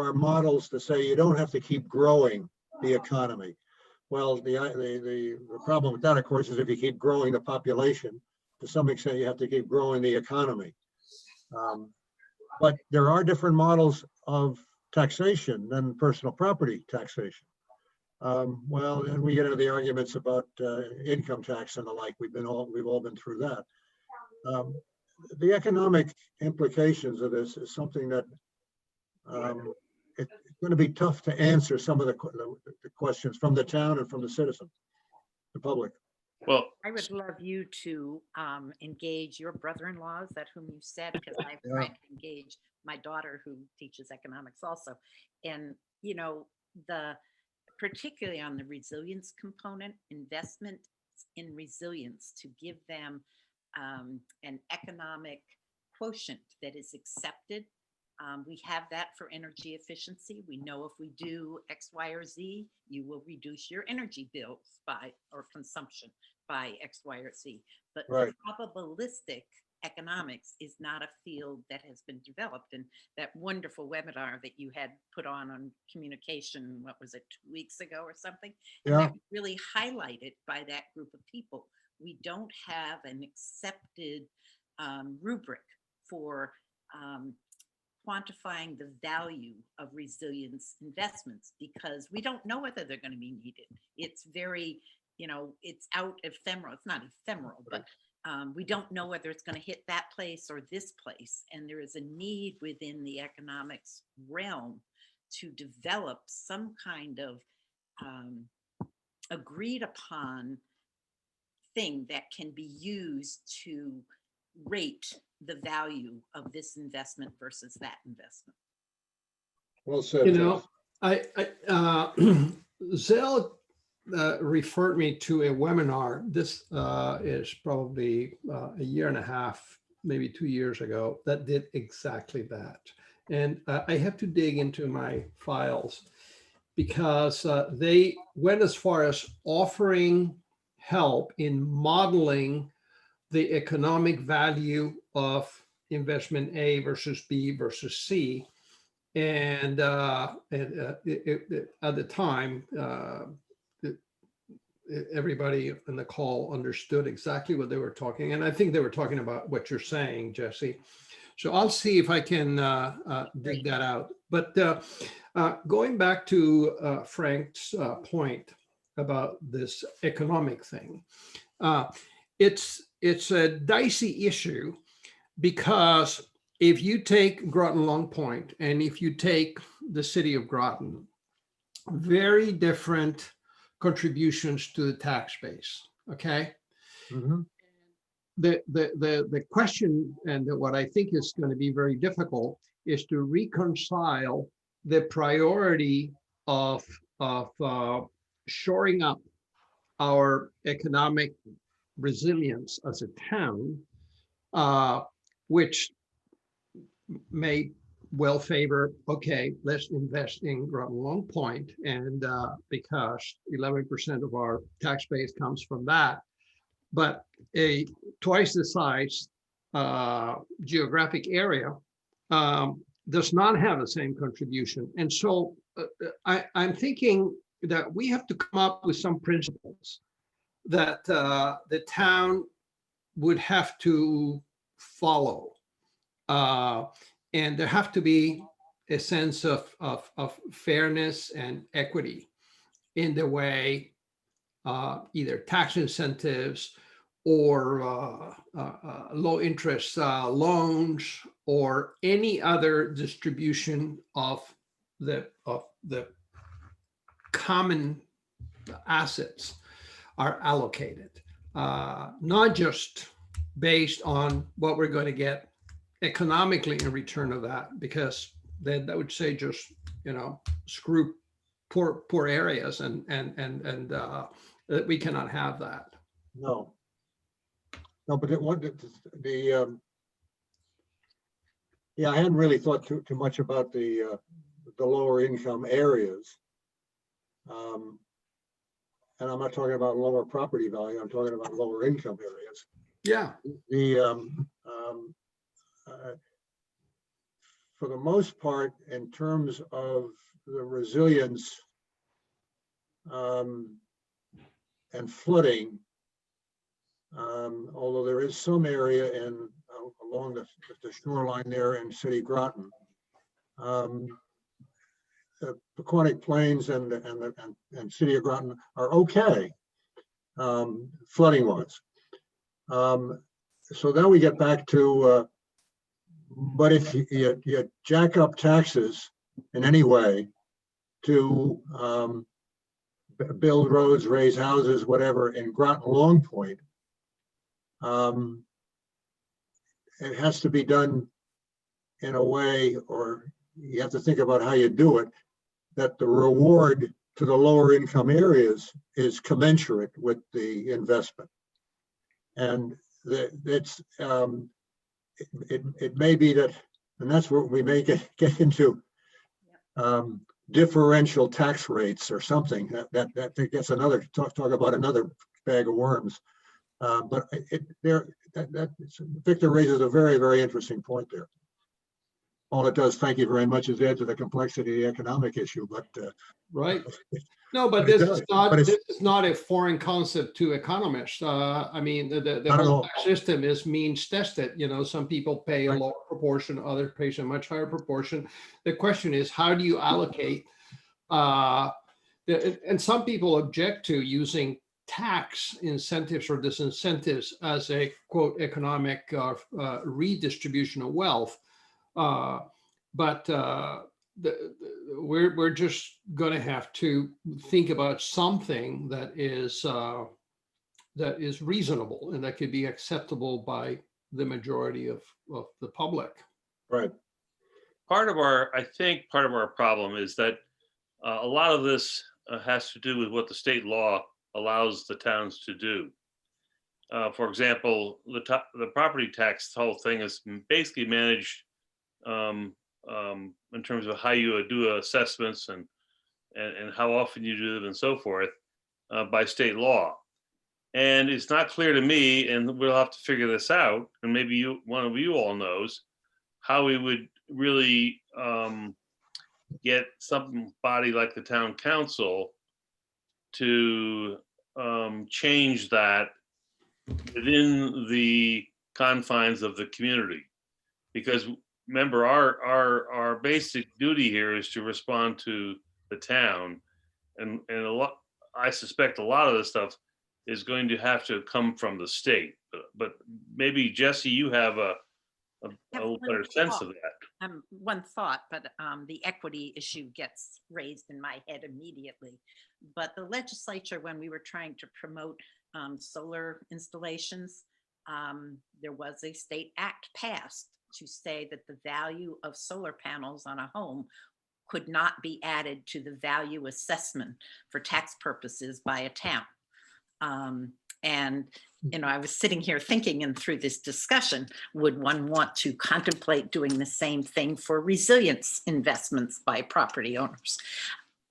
are models to say you don't have to keep growing the economy. Well, the problem with that, of course, is if you keep growing the population, to some extent, you have to keep growing the economy. But there are different models of taxation than personal property taxation. Well, and we get into the arguments about income tax and the like. We've all been through that. The economic implications of this is something that it's going to be tough to answer some of the questions from the town and from the citizen, the public. Well, I would love you to engage your brother-in-laws, that whom you said, because I've Yeah. tried to engage my daughter who teaches economics also. And, particularly on the resilience component, investment in resilience to give them an economic quotient that is accepted. We have that for energy efficiency. We know if we do X, Y, or Z, you will reduce your energy bills or consumption by X, Y, or Z. But Right. probabilistic economics is not a field that has been developed. And that wonderful webinar that you had put on communication, what was it, 2 weeks ago or something? And Yeah. that was really highlighted by that group of people. We don't have an accepted rubric for quantifying the value of resilience investments, because we don't know whether they're going to be needed. It's very, it's out ephemeral. It's not ephemeral, but we don't know whether it's going to hit that place or this place. And there is a need within the economics realm to develop some kind of agreed upon thing that can be used to rate the value of this investment versus that investment. Well said. You know, Zell referred me to a webinar. This is probably a year and a half, maybe 2 years ago, that did exactly that. And I have to dig into my files, because they went as far as offering help in modeling the economic value of investment A versus B versus C. And at the time, everybody in the call understood exactly what they were talking. And I think they were talking about what you're saying, Jesse. So I'll see if I can dig that out. But going back to Frank's point about this economic thing, it's a dicey issue, because if you take Groton Long Point and if you take the city of Groton, very different contributions to the tax base. Okay. Mhm. The question, and what I think is going to be very difficult, is to reconcile the priority of shoring up our economic resilience as a town, which may well favor, okay, let's invest in Groton Long Point, and because 11% of our tax base comes from that, but a twice the size geographic area does not have the same contribution. And so I'm thinking that we have to come up with some principles that the town would have to follow. And there have to be a sense of fairness and equity in the way either tax incentives or low interest loans, or any other distribution of the common assets are allocated, not just based on what we're going to get economically in return of that, because then that would say just, screw poor areas, and that we cannot have that. No. No, but yeah, I hadn't really thought too much about the lower income areas. And I'm not talking about lower property value, I'm talking about lower income areas. Yeah. For the most part, in terms of the resilience and flooding, although there is some area along the shoreline there in City Groton, the Aquatic Plains and City of Groton are okay, flooding wise. So then we get back to, but if you jack up taxes in any way to build roads, raise houses, whatever, in Groton Long Point, it has to be done in a way, or you have to think about how you do it, that the reward to the lower income areas is commensurate with the investment. And it may be that, and that's where we may get into differential tax rates or something. That gets another talk about another bag of worms. But Victor raises a very, very interesting point there. All it does, thank you very much, is add to the complexity of the economic issue. But right. No, but this is not a foreign concept to economists. I mean, the whole tax system is means tested. Some people pay a lower proportion, others pay a much higher proportion. The question is, how do you allocate? And some people object to using tax incentives or disincentives as a quote economic redistribution of wealth. But we're just going to have to think about something that is reasonable and that could be acceptable by the majority of the public. Right. I think part of our problem is that a lot of this has to do with what the state law allows the towns to do. For example, the property tax whole thing is basically managed in terms of how you do assessments and how often you do them and so forth by state law. And it's not clear to me, and we'll have to figure this out, and maybe one of you all knows, how we would really get somebody like the town council to change that within the confines of the community. Because remember, our basic duty here is to respond to the town, and I suspect a lot of this stuff is going to have to come from the state. But maybe Jesse, you have a better sense of that. One thought, but the equity issue gets raised in my head immediately. But the legislature, when we were trying to promote solar installations, there was a state act passed to say that the value of solar panels on a home could not be added to the value assessment for tax purposes by a town. And I was sitting here thinking, and through this discussion, would one want to contemplate doing the same thing for resilience investments by property owners?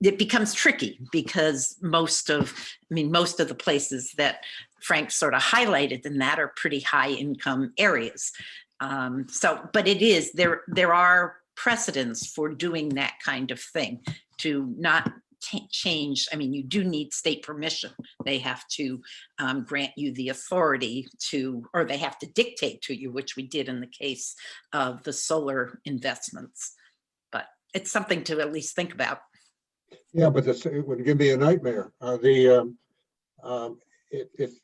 It becomes tricky because most of the places that Frank sort of highlighted in that are pretty high income areas. But there are precedents for doing that kind of thing, to not change. You do need state permission. They have to grant you the authority or they have to dictate to you, which we did in the case of the solar investments. But it's something to at least think about. Yeah, but it would give me a nightmare.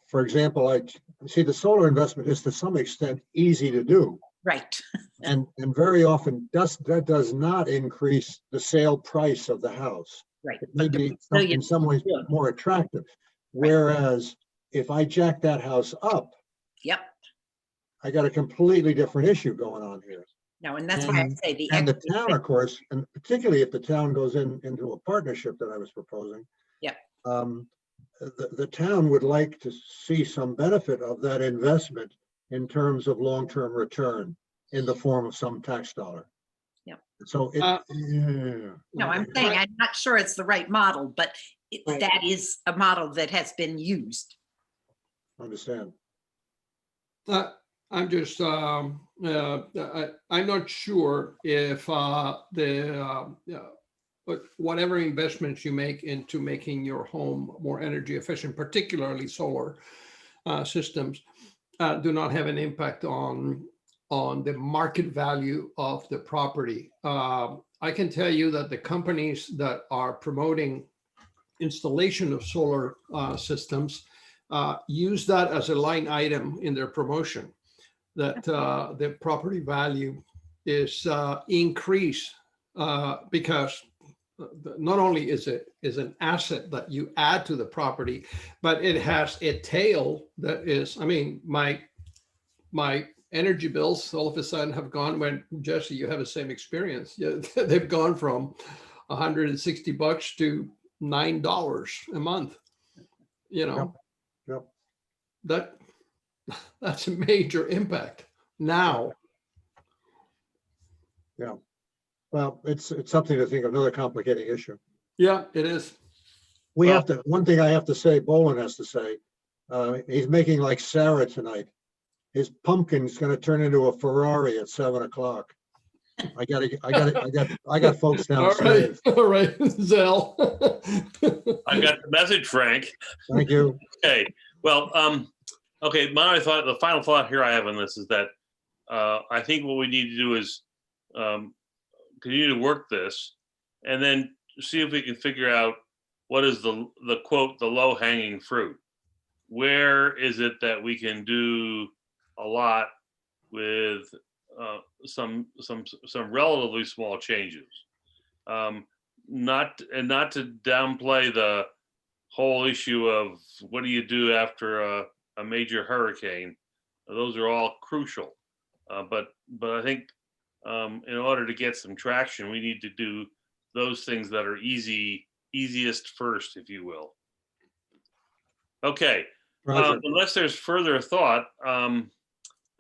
for example, I see the solar investment is to some extent easy to do. Right. And very often that does not increase the sale price of the house. Right. It may But the be in resilience some ways will. more attractive. Whereas if I jack that house up, Yep. I got a completely different issue going on here. No, and that's why I And- say the And the equity. town, of course, and particularly if the town goes into a partnership that I was proposing. Yep. The town would like to see some benefit of that investment in terms of long-term return in the form of some tax dollar. Yep. So yeah. No, I'm saying I'm not sure it's the right model, but Right. that is a model that has been used. Understand. I'm just, I'm not sure if but whatever investments you make into making your home more energy efficient, particularly solar systems, do not have an impact on the market value of the property. I can tell you that the companies that are promoting installation of solar systems use that as a line item in their promotion, that the property value is increased because not only is it an asset that you add to the property, but it has a tail that is, I mean, my energy bills all of a sudden have gone, when Jesse, you have the same experience. Yeah, they've gone from $160 to $9 a month. You know, Yep. that's a major impact now. Yeah. Well, it's something to think of, another complicating issue. Yeah, it is. We Well- have to, one thing I have to say, Bolin has to say, he's making like Sarah tonight. His pumpkin's gonna turn into a Ferrari at 7:00. I got folks All right, downstairs. all right, Zell. I got the message, Frank. Thank you. Okay, well, okay, the final thought here I have on this is that I think what we need to do is continue to work this and then see if we can figure out what is the quote, the low hanging fruit. Where is it that we can do a lot with some relatively small changes? Not to downplay the whole issue of what do you do after a major hurricane. Those are all crucial, but I think in order to get some traction, we need to do those things that are easiest first, if you will. Okay, Roger. unless there's further thought, and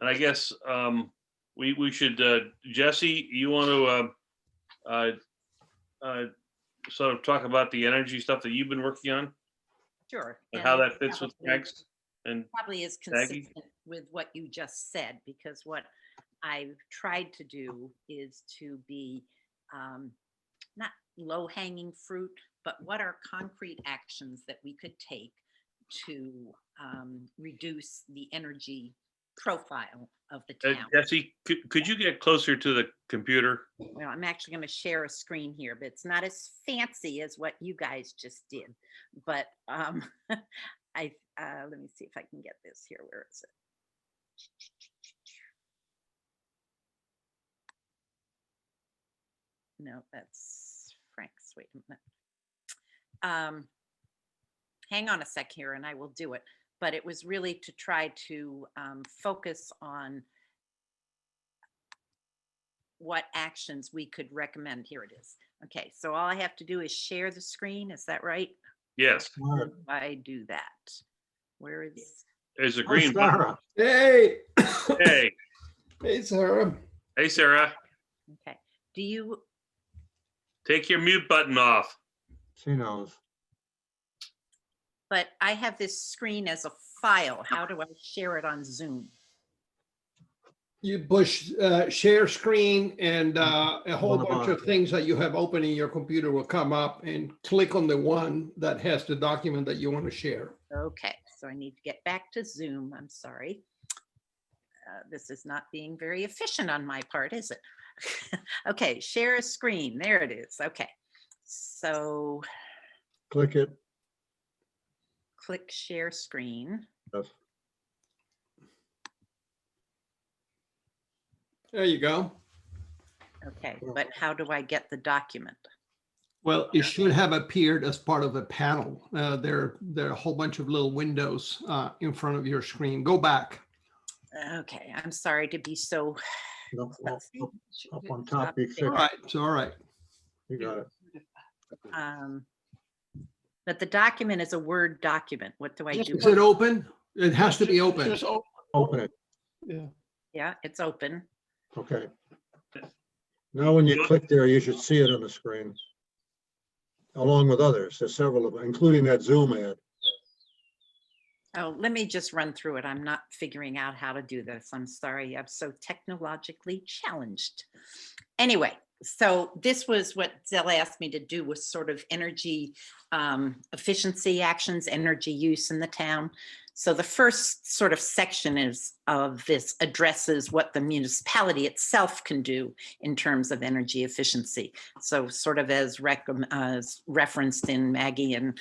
I guess we should, Jesse, you want to sort of talk about the energy stuff that you've been working on Sure. and how it that fits with probably- Greg's? And Probably is Maggie? consistent with what you just said, because what I've tried to do is to be not low hanging fruit, but what are concrete actions that we could take to reduce the energy profile of the town. Jesse, could you get closer to the computer? Well, I'm actually going to share a screen here, but it's not as fancy as what you guys just did. But let me see if I can get this here. Where is it? No, that's Frank's. Wait a minute. Hang on a sec here and I will do it. But it was really to try to focus on what actions we could recommend. Here it is. Okay, so all I have to do is share the screen. Is that right? Yes, All right. I do that. Where is? there's a Oh, green button. Sarah. Hey, Hey, hey, Sarah. hey, Sarah, Okay. Do you? take your mute button off. She knows. But I have this screen as a file. How do I share it on Zoom? You push share screen and a whole On the bunch bottom. of things that you have open in your computer will come up, and click on the one that has the document that you want to share. Okay, so I need to get back to Zoom. I'm sorry. This is not being very efficient on my part, is it? Okay, share a screen. There it is. Okay. So Click it. click share screen. Yes. There you go. Okay, but how do I get the document? Well, it should have appeared as part of a panel. There are a whole bunch of little windows in front of your screen. Go back. Okay, I'm sorry to be so. No, let's see. up on top, big All thick. right, it's all right. You got it. But the document is a Word document. What do I do? Is it open? It has to be open. Just Open it. Yeah. Yeah, it's open. Okay. Now, when you click there, you should see it on the screen. Along with others. There's several of them, including that Zoom ad. Oh, let me just run through it. I'm not figuring out how to do this. I'm sorry. I'm so technologically challenged. Anyway, so this was what Zell asked me to do, was sort of energy efficiency actions, energy use in the town. So the first sort of section of this addresses what the municipality itself can do in terms of energy efficiency. So sort of as referenced in Maggie and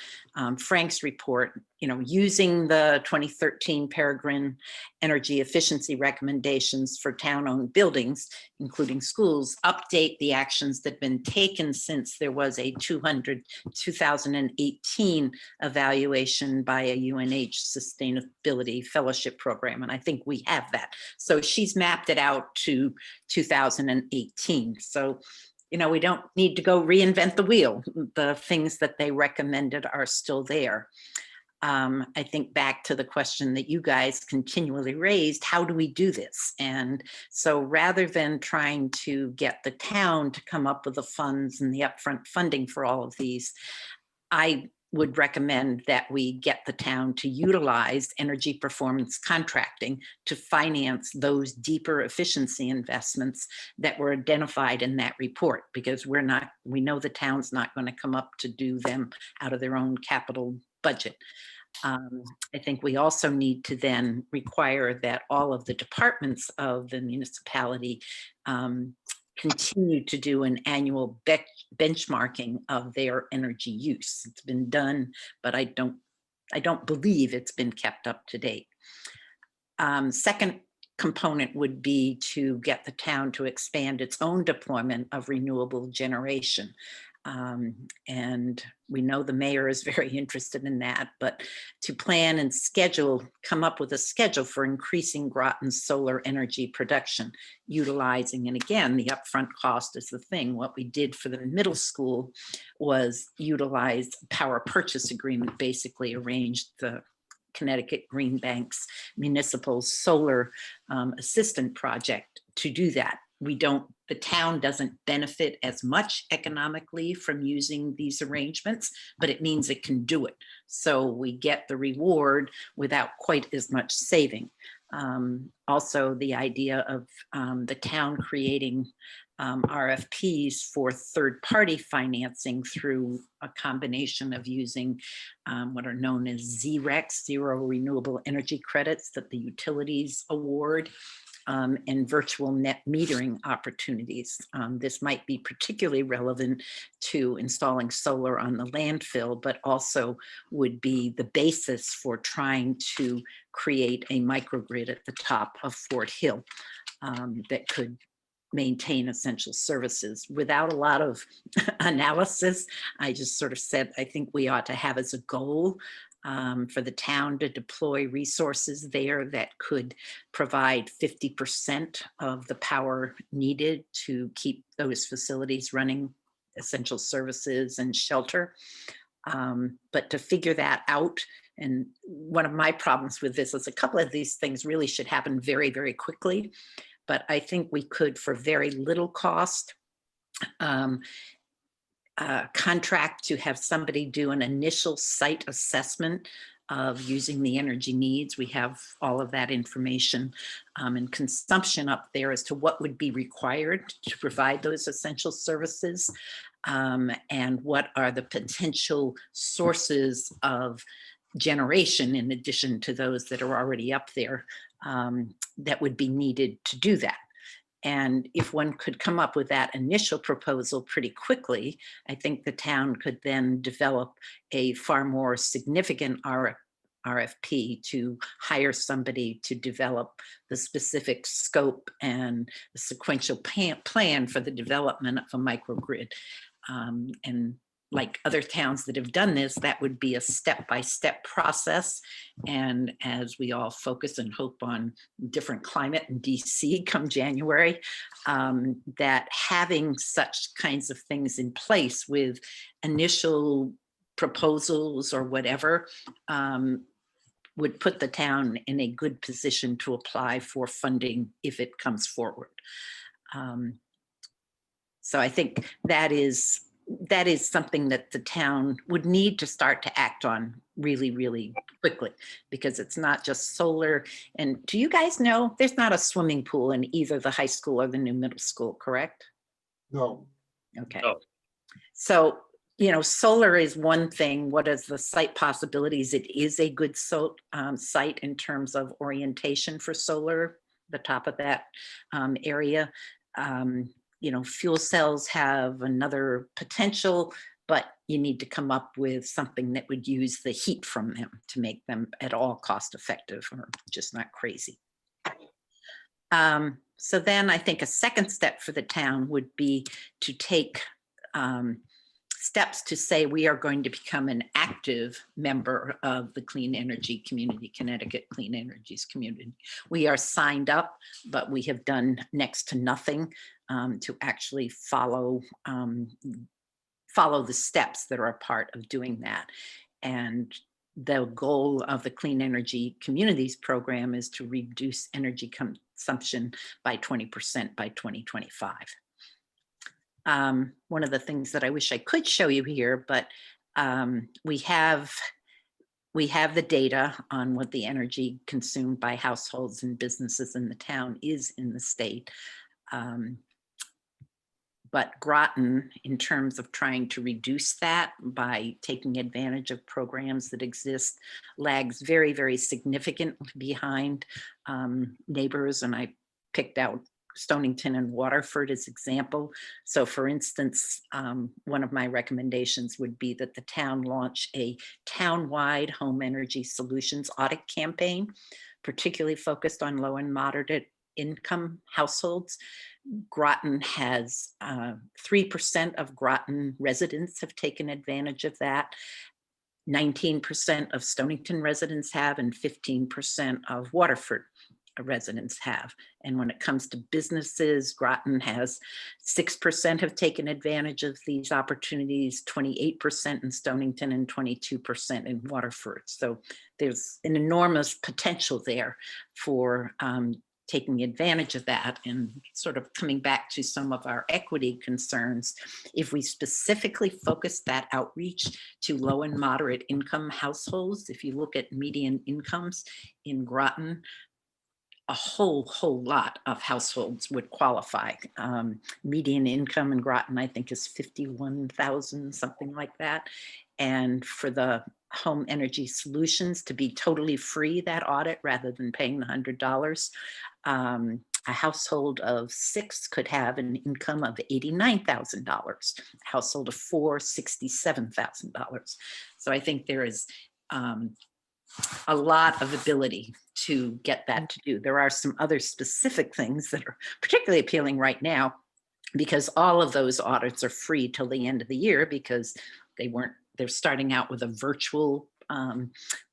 Frank's report, you know, using the 2013 Peregrine energy efficiency recommendations for town-owned buildings, including schools, update the actions that have been taken since there was a 2018 evaluation by a UNH Sustainability Fellowship Program. And I think we have that. So she's mapped it out to 2018. So, you know, we don't need to go reinvent the wheel. The things that they recommended are still there. I think back to the question that you guys continually raised, how do we do this? And so rather than trying to get the town to come up with the funds and the upfront funding for all of these, I would recommend that we get the town to utilize energy performance contracting to finance those deeper efficiency investments that were identified in that report, because we know the town's not going to come up to do them out of their own capital budget. I think we also need to then require that all of the departments of the municipality continue to do an annual benchmarking of their energy use. It's been done, but I don't believe it's been kept up to date. Second component would be to get the town to expand its own deployment of renewable generation. And we know the mayor is very interested in that, but to plan and come up with a schedule for increasing Groton's solar energy production, utilizing, and again, the upfront cost is the thing. What we did for the middle school was utilize a power purchase agreement, basically arranged the Connecticut Green Bank's Municipal Solar Assistant Project to do that. The town doesn't benefit as much economically from using these arrangements, but it means it can do it. So we get the reward without quite as much saving. Also, the idea of the town creating RFPs for third-party financing through a combination of using what are known as ZRECs, Zero Renewable Energy Credits, that the utilities award, and virtual net metering opportunities. This might be particularly relevant to installing solar on the landfill, but also would be the basis for trying to create a microgrid at the top of Fort Hill that could maintain essential services. Without a lot of analysis, I just sort of said, I think we ought to have as a goal for the town to deploy resources there that could provide 50% of the power needed to keep those facilities running, essential services and shelter. But to figure that out, and one of my problems with this is a couple of these things really should happen very, very quickly. But I think we could, for very little cost, contract to have somebody do an initial site assessment of using the energy needs. We have all of that information and consumption up there as to what would be required to provide those essential services, and what are the potential sources of generation in addition to those that are already up there that would be needed to do that. And if one could come up with that initial proposal pretty quickly, I think the town could then develop a far more significant RFP to hire somebody to develop the specific scope and the sequential plan for the development of a microgrid. And like other towns that have done this, that would be a step-by-step process. And as we all focus and hope on different climate in DC come January, that having such kinds of things in place with initial proposals or whatever would put the town in a good position to apply for funding if it comes forward. So I think that is something that the town would need to start to act on really, really quickly, because it's not just solar. And do you guys know, there's not a swimming pool in either the high school or the new middle school, correct? No. Okay. No. So, you know, solar is one thing. What is the site possibilities? It is a good site in terms of orientation for solar, the top of that area. You know, fuel cells have another potential, but you need to come up with something that would use the heat from them to make them at all cost effective or just not crazy. So then I think a second step for the town would be to take steps to say we are going to become an active member of the clean energy community, Connecticut Clean Energies community. We are signed up, but we have done next to nothing to actually follow the steps that are a part of doing that. And the goal of the Clean Energy Communities program is to reduce energy consumption by 20% by 2025. One of the things that I wish I could show you here, but we have the data on what the energy consumed by households and businesses in the town is in the state. But Groton, in terms of trying to reduce that by taking advantage of programs that exist, lags very, very significantly behind neighbors. And I picked out Stonington and Waterford as example. So for instance, one of my recommendations would be that the town launch a town-wide home energy solutions audit campaign, particularly focused on low and moderate income households. Groton has 3% of Groton residents have taken advantage of that. 19% of Stonington residents have, and 15% of Waterford residents have. And when it comes to businesses, Groton has 6% have taken advantage of these opportunities, 28% in Stonington and 22% in Waterford. So there's an enormous potential there for taking advantage of that. And sort of coming back to some of our equity concerns, if we specifically focus that outreach to low and moderate income households, if you look at median incomes in Groton, a whole lot of households would qualify. Median income in Groton, I think, is 51,000, something like that. And for the home energy solutions to be totally free, that audit, rather than paying the $100, a household of 6 could have an income of $89,000. A household of 4, $67,000. So I think there is a lot of ability to get that to do. There are some other specific things that are particularly appealing right now, because all of those audits are free till the end of the year, because they're starting out with a virtual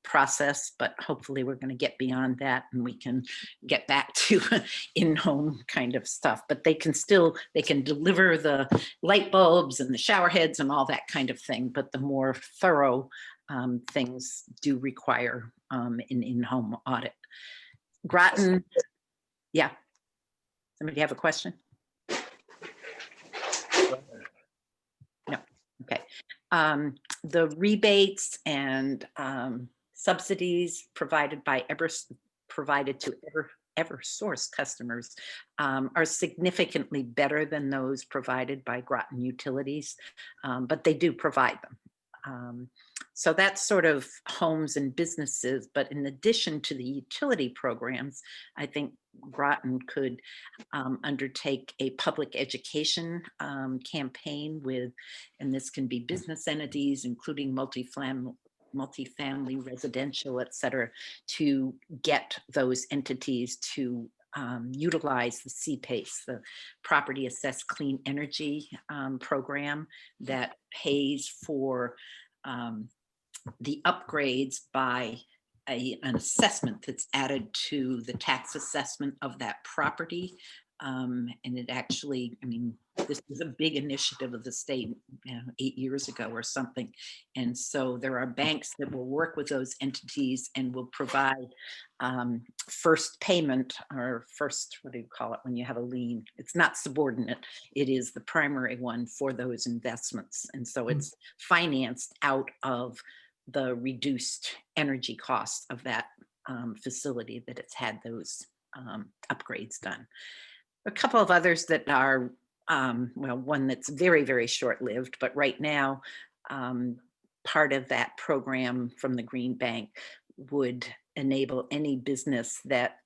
process, but hopefully we're going to get beyond that and we can get back to in-home kind of stuff. But they can deliver the light bulbs and the shower heads and all that kind of thing, but the more thorough things do require an in-home audit. Groton, yeah. Somebody have a question? No, okay. The rebates and subsidies provided to Eversource customers are significantly better than those provided by Groton Utilities, but they do provide them. So that's sort of homes and businesses, but in addition to the utility programs, I think Groton could undertake a public education campaign with, and this can be business entities, including multifamily, residential, et cetera, to get those entities to utilize the CPACE, the Property Assessed Clean Energy program that pays for the upgrades by an assessment that's added to the tax assessment of that property. And it actually, I mean, this is a big initiative of the state, 8 years ago or something. And so there are banks that will work with those entities and will provide first payment, or first, what do you call it when you have a lien? It's not subordinate. It is the primary one for those investments. And so it's financed out of the reduced energy costs of that facility that it's had those upgrades done. A couple of others that are, well, one that's very, very short-lived, but right now, part of that program from the Green Bank would enable any business that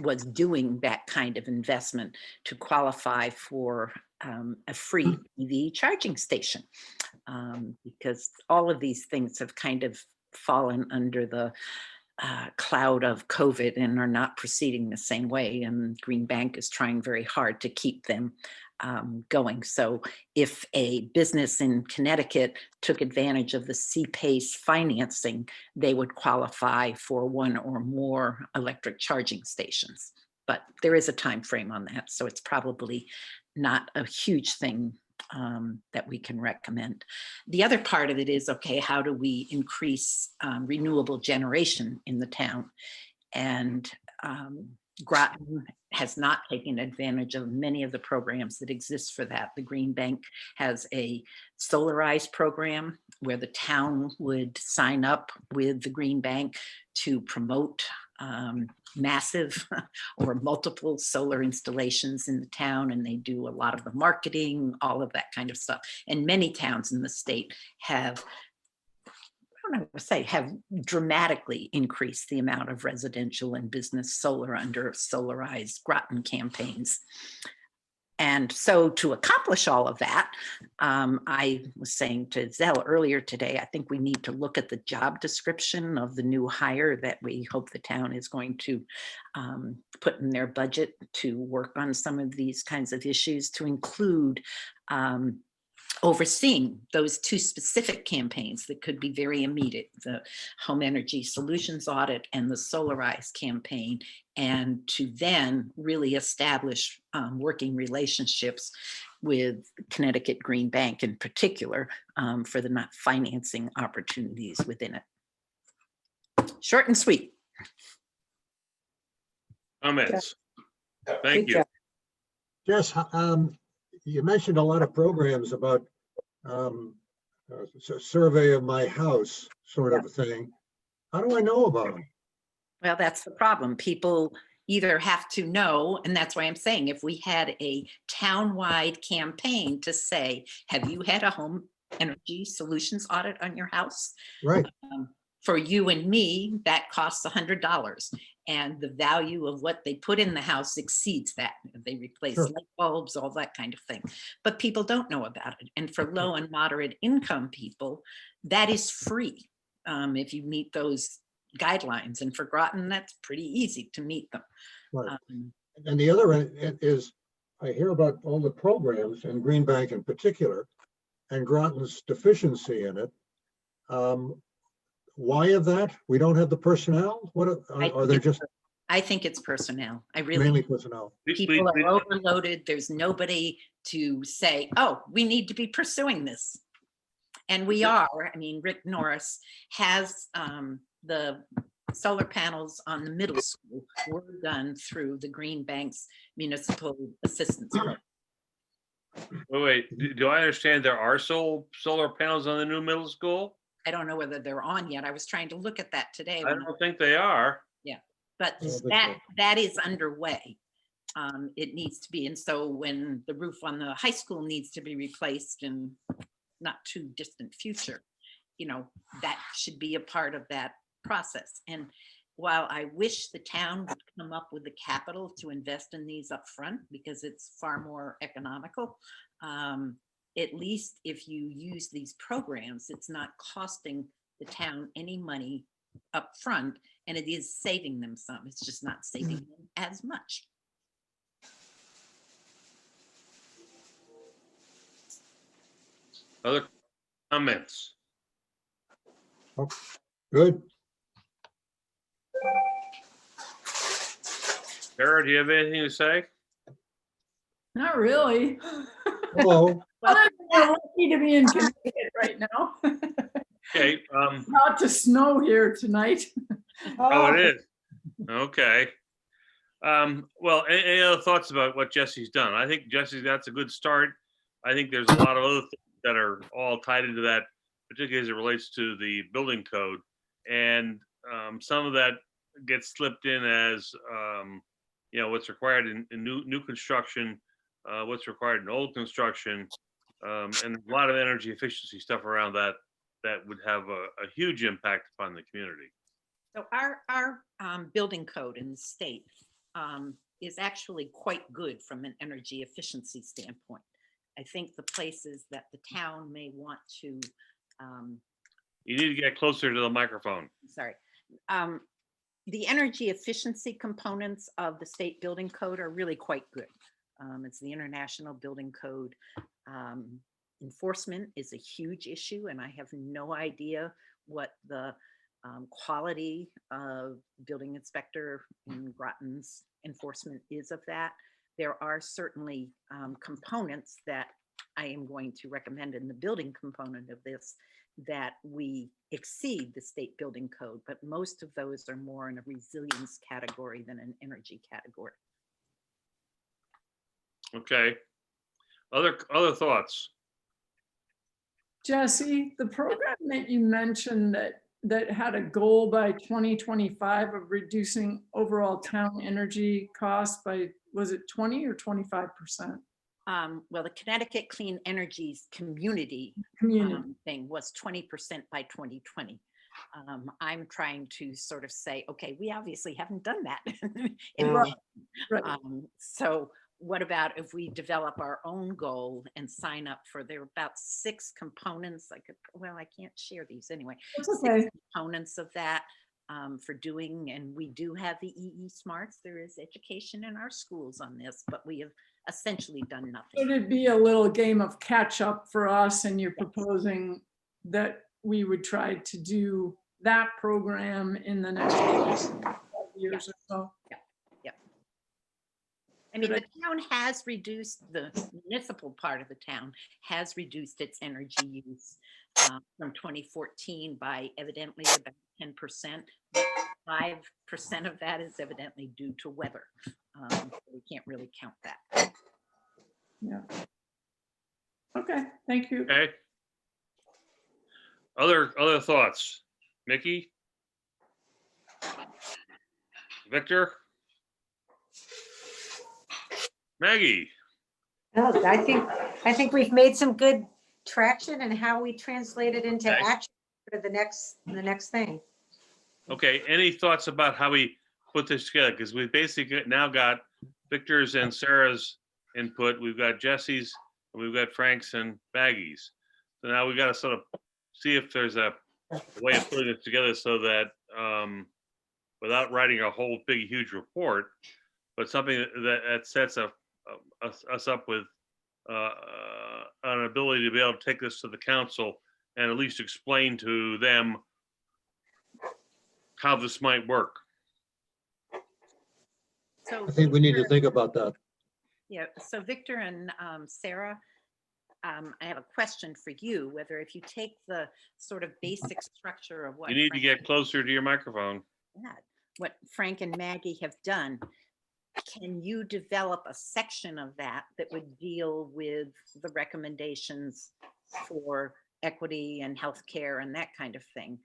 was doing that kind of investment to qualify for a free EV charging station, because all of these things have kind of fallen under the cloud of COVID and are not proceeding the same way. And Green Bank is trying very hard to keep them going. So if a business in Connecticut took advantage of the CPACE financing, they would qualify for one or more electric charging stations. But there is a time frame on that, so it's probably not a huge thing that we can recommend. The other part of it is, okay, how do we increase renewable generation in the town? And Groton has not taken advantage of many of the programs that exist for that. The Green Bank has a solarized program where the town would sign up with the Green Bank to promote massive or multiple solar installations in the town, and they do a lot of the marketing, all of that kind of stuff. And many towns in the state have, I don't know what to say, have dramatically increased the amount of residential and business solar under solarized Groton campaigns. And so to accomplish all of that, I was saying to Zell earlier today, I think we need to look at the job description of the new hire that we hope the town is going to put in their budget to work on some of these kinds of issues, to include overseeing those two specific campaigns that could be very immediate, the home energy solutions audit and the solarized campaign, and to then really establish working relationships with Connecticut Green Bank in particular for the financing opportunities within it. Short and sweet. Comments? Thank you. Jess, you mentioned a lot of programs about a survey of my house sort of a thing. How do I know about them? Well, that's the problem. People either have to know, and that's why I'm saying if we had a town-wide campaign to say, have you had a home energy solutions audit on your house? Right. For you and me, that costs $100. And the value of what they put in the house exceeds that. They replace Sure. light bulbs, all that kind of thing. But people don't know about it. And for low and moderate income people, that is free if you meet those guidelines. And for Groton, that's pretty easy to meet them. Right. And the other end is, I hear about all the programs and Green Bank in particular, and Groton's deficiency in it. Why of that? We don't have the personnel? What are they just I think it's personnel. I really mainly personnel? people are overloaded. There's nobody to say, oh, we need to be pursuing this. And we are. I mean, Rick Norris has the solar panels on the middle school were done through the Green Bank's Municipal Assistance Program. Wait, do I understand there are solar panels on the new middle school? I don't know whether they're on yet. I was trying to look at that today. I don't think they are. But that is underway. It needs to be. And so when the roof on the high school needs to be replaced in not too distant future, that should be a part of that process. And while I wish the town would come up with the capital to invest in these up front because it's far more economical, at least if you use these programs, it's not costing the town any money up front, and it is saving them some. It's just not saving them as much. Other comments? Good. Sarah, do you have anything to say? Not really. Hello. Other than we're lucky to be in Connecticut right now. Okay, About to snow here tonight. oh, it is. Okay. Well, any other thoughts about what Jesse's done? I think that's a good start. I think there's a lot of other things that are all tied into that, particularly as it relates to the building code. And some of that gets slipped in as, what's required in new construction, what's required in old construction, and a lot of energy efficiency stuff around that would have a huge impact upon the community. So our building code in the state is actually quite good from an energy efficiency standpoint. I think the places that the town may want to, You need to get closer to the microphone. sorry, the energy efficiency components of the state building code are really quite good. It's the International Building Code. Enforcement is a huge issue, and I have no idea what the quality of building inspector in Groton's enforcement is of that. There are certainly components that I am going to recommend in the building component of this that we exceed the state building code, but most of those are more in a resilience category than an energy category. Okay. Other thoughts? Jesse, the program that you mentioned that had a goal by 2025 of reducing overall town energy costs by, was it 20 or 25%? Well, the Connecticut Clean Energies community thing was 20% by 2020. I'm trying to sort of say, okay, we obviously haven't done that. Right. So what about if we develop our own goal and sign up for, there are about 6 components. I can't share these anyway. That's okay. 6 components of that for doing, and we do have the EE Smarts. There is education in our schools on this, but we have essentially done nothing. It'd be a little game of catch up for us, and you're proposing that we would try to do that program in the next 5 years or so. I mean, the town has reduced, the municipal part of the town has reduced its energy use from 2014 by evidently about 10%. 5% of that is evidently due to weather. We can't really count that. Yeah. Okay, thank you. Okay. Other thoughts? Mickey? Victor? Maggie? No, I think we've made some good traction and how we translate it into Okay. action for the next thing. Okay, any thoughts about how we put this together? Because we've basically now got Victor's and Sarah's input. We've got Jesse's, and we've got Frank's and Maggie's. So now we've got to sort of see if there's a way of putting this together so that without writing a whole big, huge report, but something that sets us up with an ability to be able to take this to the council and at least explain to them how this might work. So I think we need to think about that. Yeah, so Victor and Sarah, I have a question for you, whether if you take the sort of basic structure of what You need to get closer to your microphone. what Frank and Maggie have done, can you develop a section of that would deal with the recommendations for equity and healthcare and that kind of thing?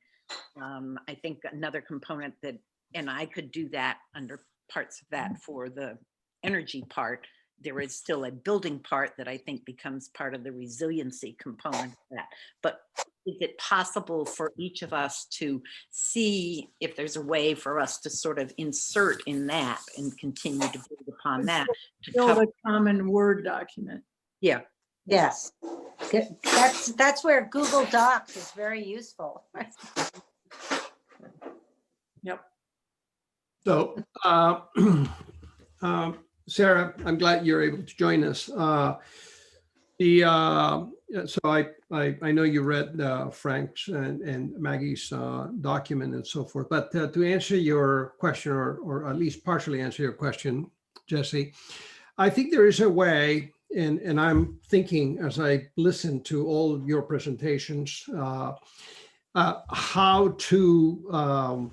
I think another component that, and I could do that under parts of that for the energy part, there is still a building part that I think becomes part of the resiliency component of that. But is it possible for each of us to see if there's a way for us to sort of insert in that and continue to build upon that? To Build cover, a common Word document. yeah, Yes. That's where Google Docs is very useful. Yep. So, Sarah, I'm glad you're able to join us. So I know you read Frank's and Maggie's document and so forth, but to answer your question, or at least partially answer your question, Jesse, I think there is a way, and I'm thinking as I listen to all of your presentations, how to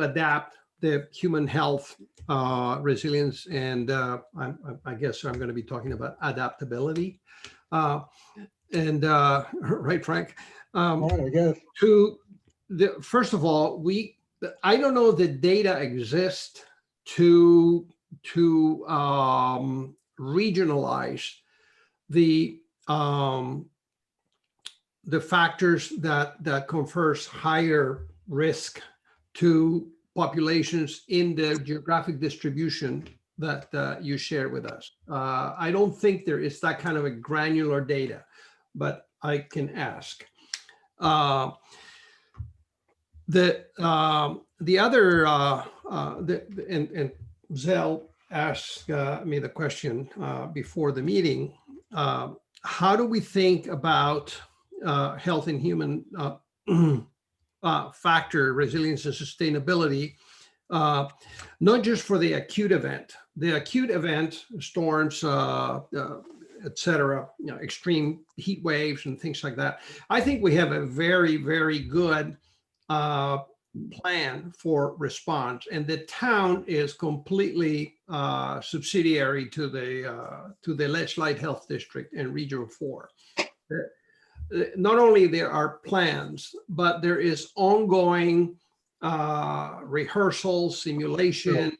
adapt the human health resilience, and I guess I'm going to be talking about adaptability. Right, Frank? All right, I guess. First of all, I don't know if the data exists to regionalize the factors that confers higher risk to populations in the geographic distribution that you shared with us. I don't think there is that kind of a granular data, but I can ask. The other, and Zell asked me the question before the meeting, how do we think about health and human factor, resilience and sustainability, not just for the acute event. The acute event, storms, et cetera, extreme heat waves and things like that. I think we have a very, very good plan for response, and the town is completely subsidiary to the Ledge-Light Health District and Region 4. Not only there are plans, but there is ongoing rehearsals, simulation,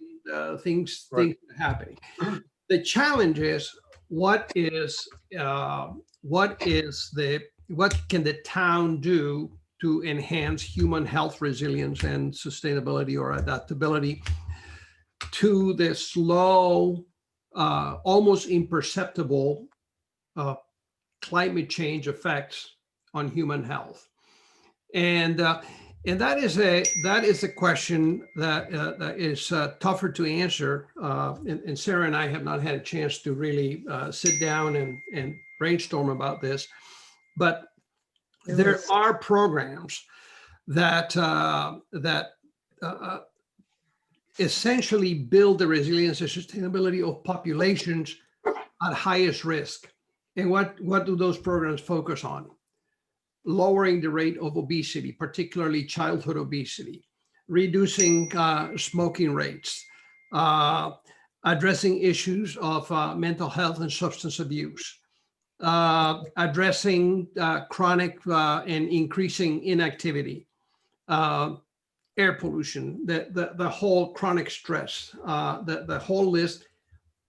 things happening. The challenge is what can the town do to enhance human health resilience and sustainability or adaptability to the slow, almost imperceptible climate change effects on human health. And that is a question that is tougher to answer. And Sarah and I have not had a chance to really sit down and brainstorm about this, but there are programs that essentially build the resilience and sustainability of populations at highest risk. And what do those programs focus on? Lowering the rate of obesity, particularly childhood obesity, reducing smoking rates, addressing issues of mental health and substance abuse, addressing chronic and increasing inactivity, air pollution, the whole chronic stress, the whole list.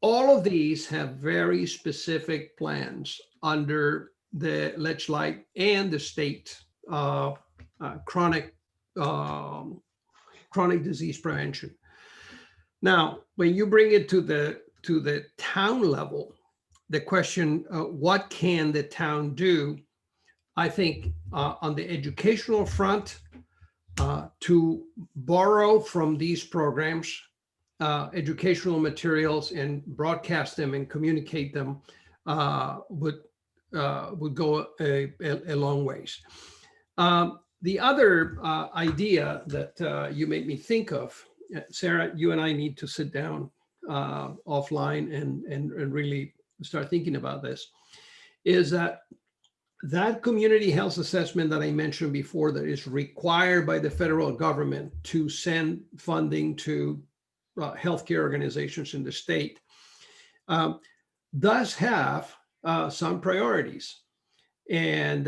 All of these have very specific plans under the Ledge-Light and the state chronic disease prevention. Now, when you bring it to the town level, the question, what can the town do? I think on the educational front, to borrow from these programs, educational materials and broadcast them and communicate them would go a long ways. The other idea that you made me think of, Sarah, you and I need to sit down offline and really start thinking about this, is that community health assessment that I mentioned before that is required by the federal government to send funding to healthcare organizations in the state does have some priorities. And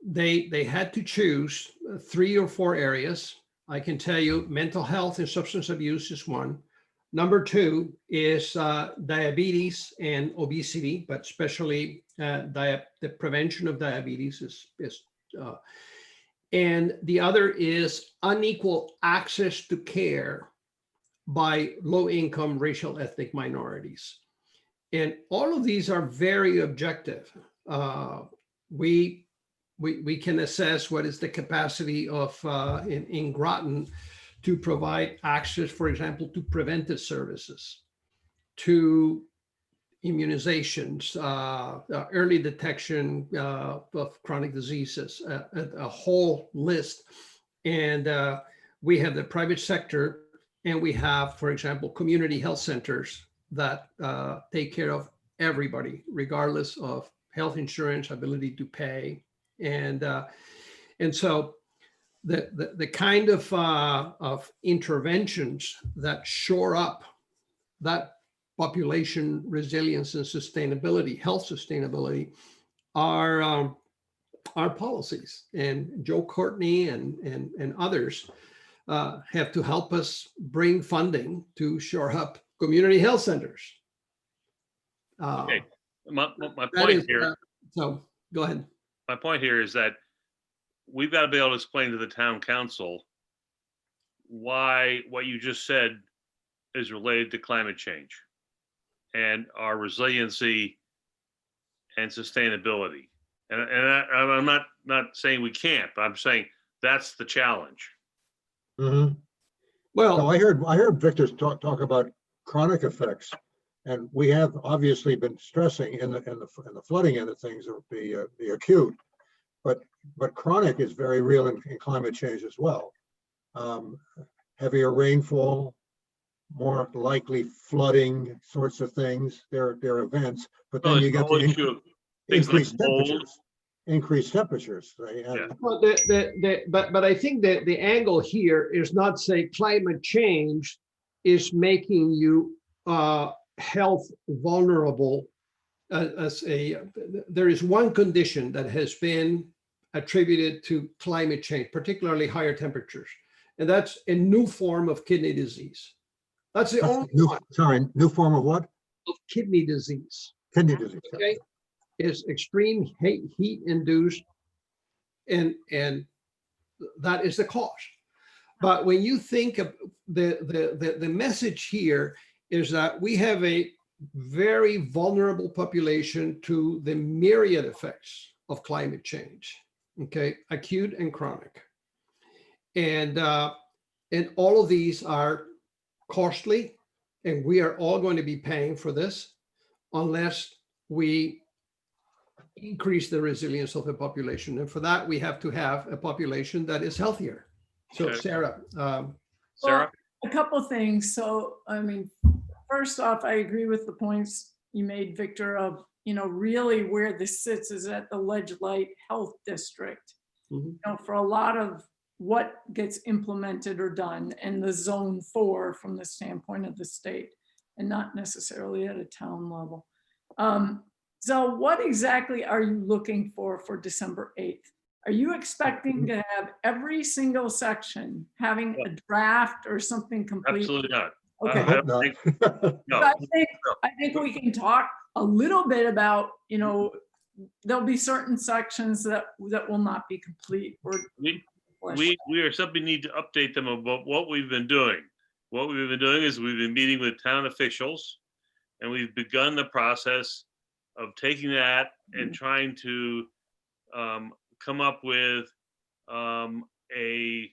they had to choose 3 or 4 areas. I can tell you mental health and substance abuse is one. Number 2 is diabetes and obesity, but especially the prevention of diabetes is and the other is unequal access to care by low-income racial ethnic minorities. And all of these are very objective. we can assess what is the capacity of in Groton to provide access, for example, to preventive services, to immunizations, early detection of chronic diseases, a whole list. And we have the private sector, and we have, for example, community health centers that take care of everybody, regardless of health insurance, ability to pay. And so the kind of interventions that shore up that population resilience and sustainability, health sustainability, are policies. And Joe Courtney and others have to help us bring funding to shore up community health centers. Okay. My That point is, here, so go ahead. my point here is that we've got to be able to explain to the town council why what you just said is related to climate change and our resiliency and sustainability. And I'm not saying we can't, but I'm saying that's the challenge. So Well, I heard Victor talk about chronic effects, and we have obviously been stressing in the flooding end of things, the acute, but chronic is very real in climate change as well. Heavier rainfall, more likely flooding sorts of things. They're events, but then Well, you there's get the to whole issue of things like mold. increased temperatures. Yeah. well, but I think that the angle here is not say climate change is making you health vulnerable. There is one condition that has been attributed to climate change, particularly higher temperatures, and that's a new form of kidney disease. That's the only one New form of what? of kidney disease. Kidney disease. Okay, is extreme heat induced, and that is the cause. But when you think of the message here is that we have a very vulnerable population to the myriad effects of climate change, okay, acute and chronic. And all of these are costly, and we are all going to be paying for this unless we increase the resilience of the population. And for that, we have to have a population that is healthier. So Okay. Sarah, Sarah? A couple things. So, I mean, first off, I agree with the points you made, Victor, of, really where this sits is at the Ledge Light Health District. Mhm. For a lot of what gets implemented or done in the zone 4 from the standpoint of the state, and not necessarily at a town level. So what exactly are you looking for December 8th? Are you expecting to have every single section having a draft or something complete? Absolutely not. Okay. I don't think, no. I think we can talk a little bit about, there'll be certain sections that will not be complete or We are simply need to update them about what we've been doing. What we've been doing is we've been meeting with town officials, and we've begun the process of taking that and trying to come up with a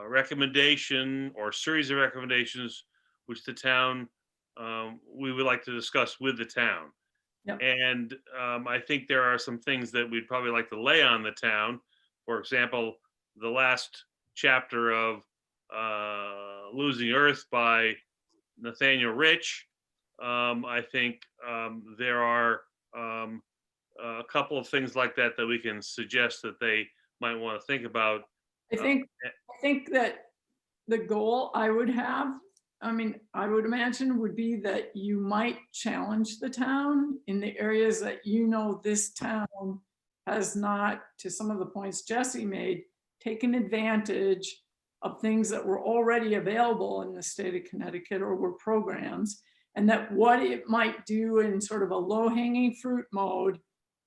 recommendation or series of recommendations which the town we would like to discuss with the town. Yep. And I think there are some things that we'd probably like to lay on the town. For example, the last chapter of Losing Earth by Nathaniel Rich. I think there are a couple of things like that that we can suggest that they might want to think about. I think that the goal I would have, I would imagine would be that you might challenge the town in the areas that this town has not, to some of the points Jesse made, taken advantage of things that were already available in the state of Connecticut or were programs, and that what it might do in sort of a low-hanging fruit mode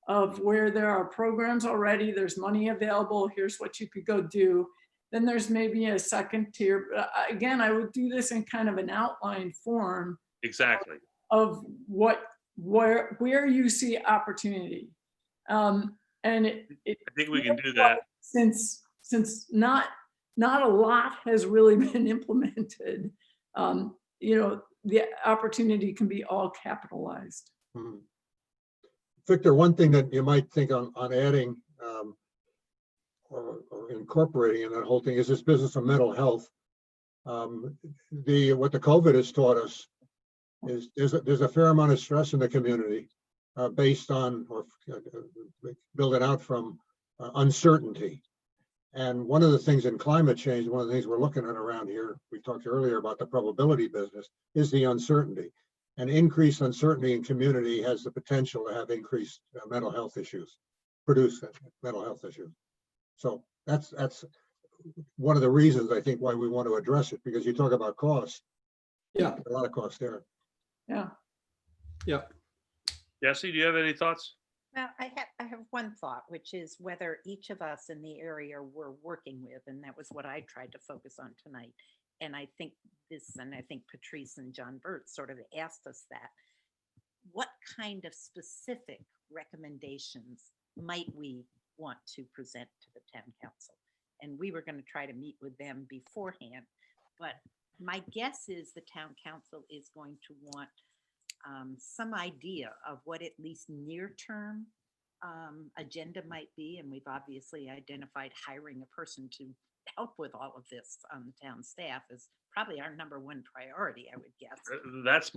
of where there are programs already, there's money available, here's what you could go do. Then there's maybe a second tier. Again, I would do this in kind of an outline form. Exactly. Of what where you see opportunity. And it I think we can do that. since not a lot has really been implemented, you know, the opportunity can be all capitalized. Mhm. Victor, one thing that you might think on adding or incorporating in that whole thing is this business of mental health. What the COVID has taught us is there's a fair amount of stress in the community based on or building out from uncertainty. And one of the things in climate change, one of the things we're looking at around here, we talked earlier about the probability business, is the uncertainty. And increased uncertainty in community has the potential to have increased mental health issues, produce mental health issues. So that's one of the reasons I think why we want to address it, because you talk about costs. Yeah. A lot of costs there. Yeah. Yeah. Jesse, do you have any thoughts? Well, I have one thought, which is whether each of us in the area we're working with, and that was what I tried to focus on tonight. And I think Patrice and John Burt sort of asked us that. What kind of specific recommendations might we want to present to the town council? And we were going to try to meet with them beforehand, but my guess is the town council is going to want some idea of what at least near-term agenda might be. And we've obviously identified hiring a person to help with all of this on the town staff is probably our number one priority, I would guess. That's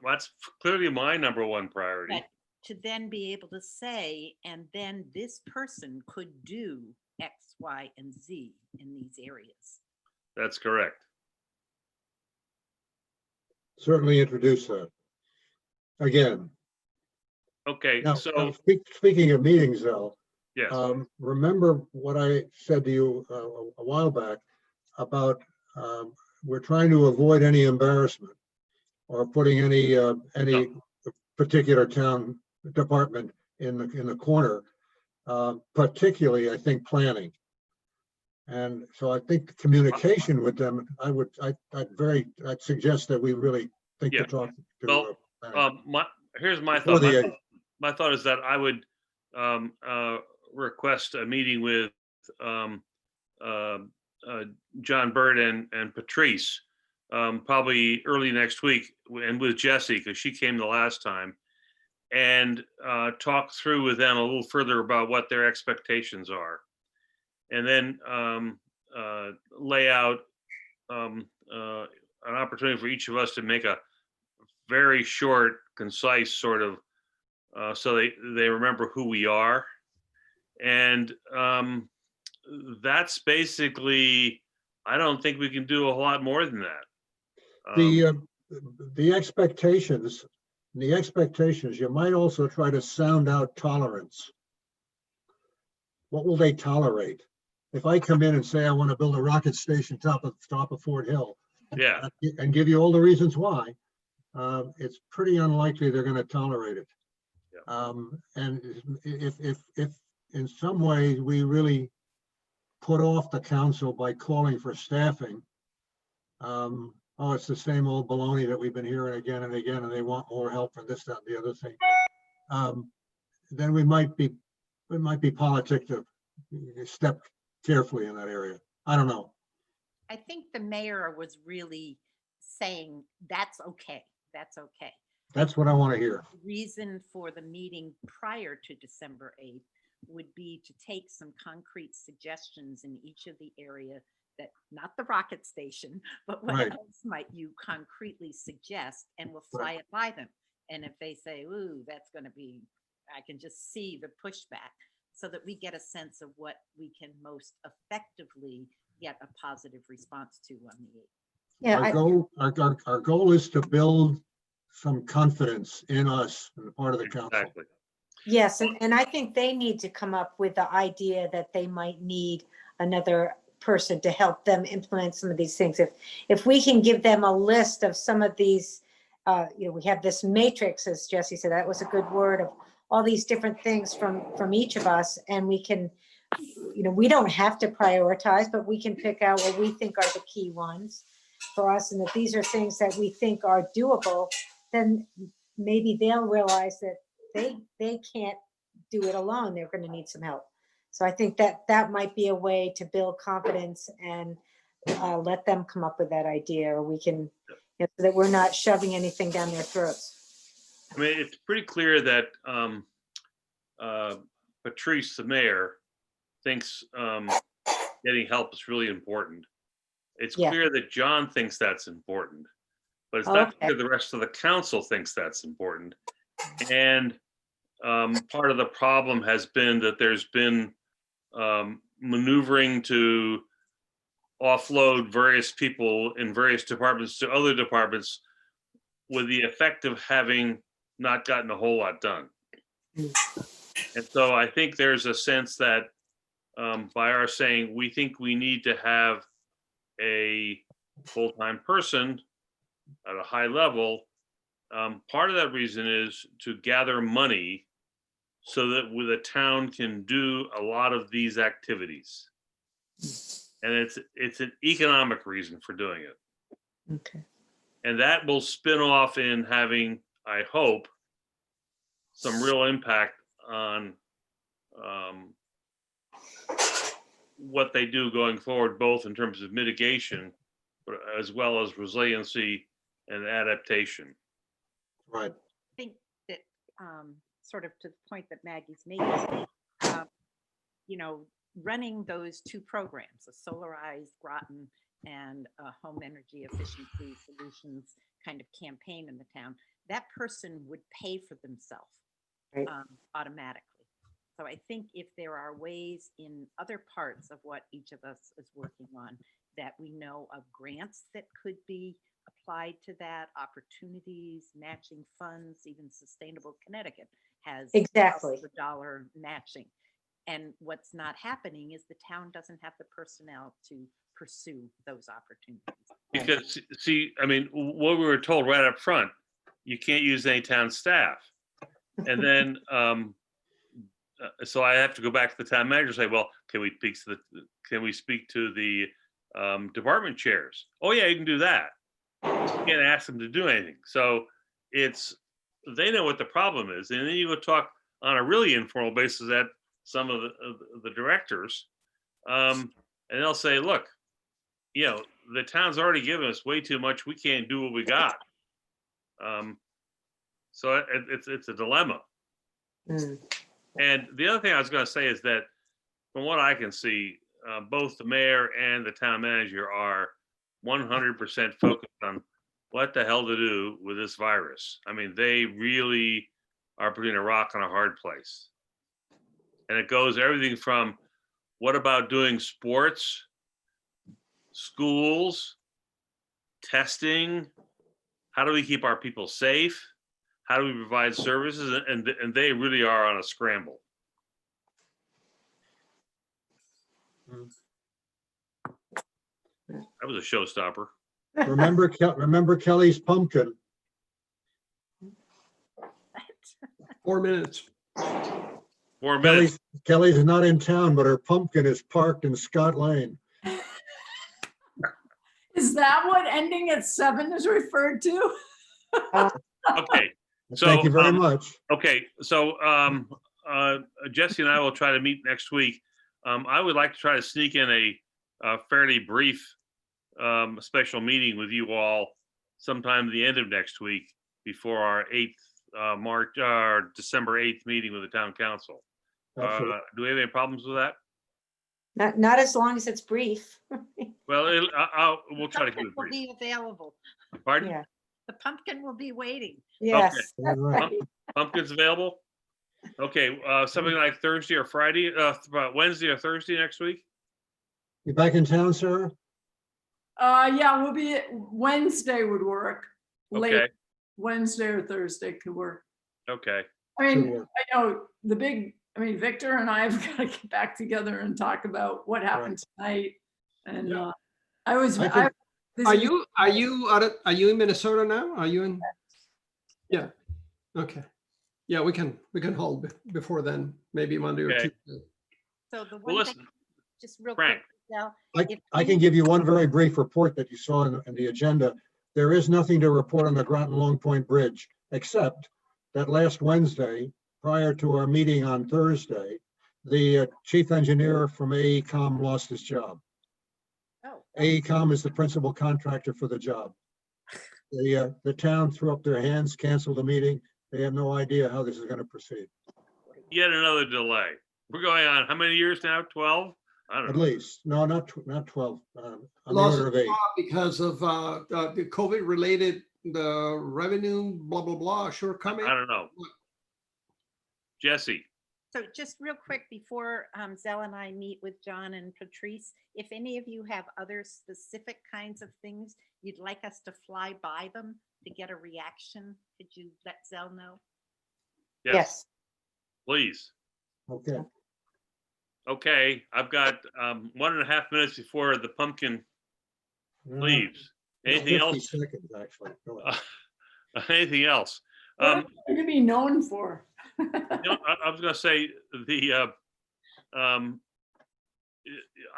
that's clearly my number one priority. But to then be able to say, and then this person could do X, Y, and Z in these areas. That's correct. Certainly introduce that. Again. Okay, Now, so speaking of meetings, though, yes, remember what I said to you a while back about we're trying to avoid any embarrassment or putting any particular town department in the corner, particularly I think planning. And so I think communication with them, I'd suggest that we really think to talk to. Here's my Before thought. the My thought is that I would request a meeting with John Burt and Patrice probably early next week, and with Jessie, because she came the last time, and talk through with them a little further about what their expectations are, and then lay out an opportunity for each of us to make a very short, concise sort of so they remember who we are. And that's basically, I don't think we can do a whole lot more than that. The expectations, you might also try to sound out tolerance. What will they tolerate? If I come in and say I want to build a rocket station top of Fort Hill, Yeah, and give you all the reasons why, it's pretty unlikely they're going to tolerate it. And if in some ways we really put off the council by calling for staffing, it's the same old baloney that we've been hearing again and again, and they want more help for this, that, and the other thing. Then we might be politic to step carefully in that area. I don't know. I think the mayor was really saying, that's okay. That's okay. That's what I want to hear. The reason for the meeting prior to December 8th would be to take some concrete suggestions in each of the area that, not the rocket station, but what Right. else might you concretely suggest, and we'll fly it by them. And if they say, ooh, that's going to be, I can just see the pushback, so that we get a sense of what we can most effectively get a positive response to on the 8th. Yeah, Our goal is to build some confidence in us and the part of the council. exactly. yes, and I think they need to come up with the idea that they might need another person to help them implement some of these things. If we can give them a list of some of these, we have this matrix, as Jesse said, that was a good word, of all these different things from each of us, and we can, we don't have to prioritize, but we can pick out what we think are the key ones for us, and if these are things that we think are doable, then maybe they'll realize that they can't do it alone. They're going to need some help. So I think that might be a way to build confidence and let them come up with that idea, or we can, so that we're not shoving anything down their throats. I mean, it's pretty clear that Patrice, the mayor, thinks getting help is really important. It's Yeah. clear that John thinks that's important, but it's not Okay. clear the rest of the council thinks that's important. And part of the problem has been that there's been maneuvering to offload various people in various departments to other departments with the effect of having not gotten a whole lot done. And so I think there's a sense that by our saying, we think we need to have a full-time person at a high level. Part of that reason is to gather money so that the town can do a lot of these activities. And it's an economic reason for doing it. Okay. And that will spin off in having, I hope, some real impact on what they do going forward, both in terms of mitigation, but as well as resiliency and adaptation. Right. I think that sort of to the point that Maggie's made, running those two programs, a solarized Groton and a home energy efficiency solutions kind of campaign in the town, that person would pay for themselves Right. automatically. So I think if there are ways in other parts of what each of us is working on that we know of grants that could be applied to that, opportunities, matching funds, even Sustainable Connecticut has Exactly. the dollar matching. And what's not happening is the town doesn't have the personnel to pursue those opportunities. Because, see, I mean, what we were told right up front, you can't use any town staff. And then, so I have to go back to the town manager and say, well, can we speak to the department chairs? Oh yeah, you can do that. You can't ask them to do anything. So they know what the problem is. And then you go talk on a really informal basis at some of the directors, and they'll say, look, the town's already given us way too much. We can't do what we got. So it's a dilemma. Mm. And the other thing I was going to say is that from what I can see, both the mayor and the town manager are 100% focused on what the hell to do with this virus. I mean, they really are putting a rock on a hard place. And it goes everything from what about doing sports, schools, testing? How do we keep our people safe? How do we provide services? And they really are on a scramble. That was a showstopper. Remember Kelly's pumpkin. 4 minutes. 4 minutes. Kelly's not in town, but her pumpkin is parked in Scott Lane. Is that what ending at 7 is referred to? Okay. So, Thank you very much. Okay, so Jesse and I will try to meet next week. I would like to try to sneak in a fairly brief special meeting with you all sometime at the end of next week before our December 8th meeting with the town council. Absolutely. Do we have any problems with that? Not as long as it's brief. Well, we'll try to keep it Will brief. be available. Pardon? Yeah. The pumpkin will be waiting. Yes. That's right. Pumpkin's available? Okay, something like Thursday or Friday, Wednesday or Thursday next week? You back in town, Sarah? Yeah, we'll be, Wednesday would work. Late Okay, Wednesday or Thursday could work. okay. I Good mean, work. I know Victor and I have got to get back together and talk about what happened tonight. And Yeah. Are you in Minnesota now? Are you in? Yeah. Okay. Yeah, we can hold before then, maybe Monday or Okay. Tuesday. So the Well, one thing, listen, just real Frank. quick, Michelle, if I can you- give you one very brief report that you saw in the agenda. There is nothing to report on the Groton Long Point Bridge. except that last Wednesday, prior to our meeting on Thursday, the chief engineer from AECom lost his job. Oh, AECom is the principal contractor for the job. The town threw up their hands, canceled the meeting. They have no idea how this is going to proceed, Yet another delay. We're going on how many years now? 12? I don't at know. least. No, not 12, on the Lost order of his 8. job because of the COVID related, the revenue, blah, blah, blah, shortcoming. I don't know. Jesse, so just real quick before Zell and I meet with John and Patrice, if any of you have other specific kinds of things you'd like us to fly by them to get a reaction, could you let Zell know? yes, please. Okay. Okay, I've got 1.5 minutes before the pumpkin leaves. Anything 50 else? seconds, actually. Go ahead. Anything else? What are you to be known for? You know, I was going to say I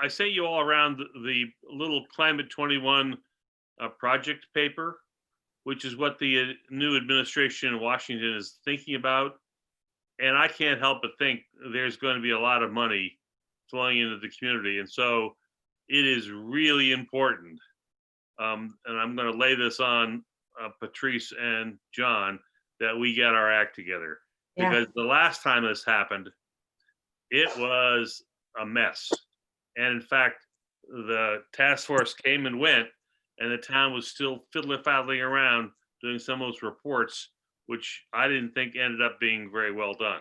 sent you all around the little Climate 21 project paper, which is what the new administration in Washington is thinking about. And I can't help but think there's going to be a lot of money flowing into the community. And so it is really important. And I'm going to lay this on Patrice and John, that we get our act together. Yeah. Because the last time this happened, it was a mess. And in fact, the task force came and went, and the town was still fiddly-faddling around doing some of those reports, which I didn't think ended up being very well done.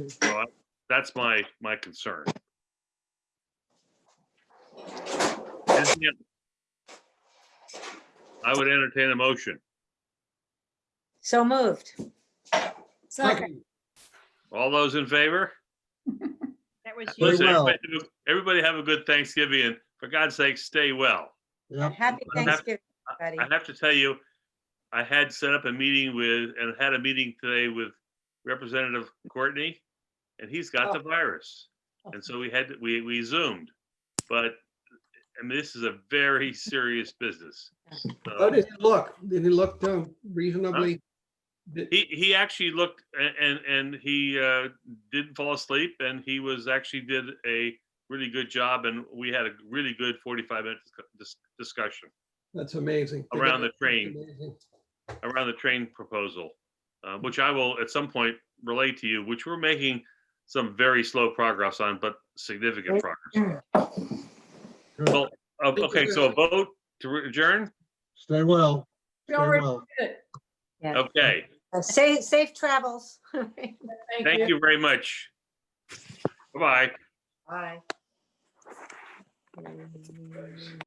So that's my concern. Anything else? I would entertain a motion. So moved. Second. All those in favor? That was Very you. Listen, well. everybody have a good Thanksgiving, and for God's sake, stay well. Yeah. Happy I have- Thanksgiving, everybody. I have to tell you, I had set up a meeting and had a meeting today with Representative Courtney, and he's got the virus. And so we Zoomed, but I mean, this is a very serious business. How did he look? Did he look reasonably? He actually looked and he didn't fall asleep, and he actually did a really good job, and we had a really good 45-minute discussion That's amazing. around the That's train. amazing. Around the train proposal, which I will at some point relate to you, which we're making some very slow progress on, but significant progress. Good. Well, okay, so a vote to adjourn? Stay well. We Stay already well. did it. Yeah. Okay, Safe travels. thank you very much. Bye-bye. Bye.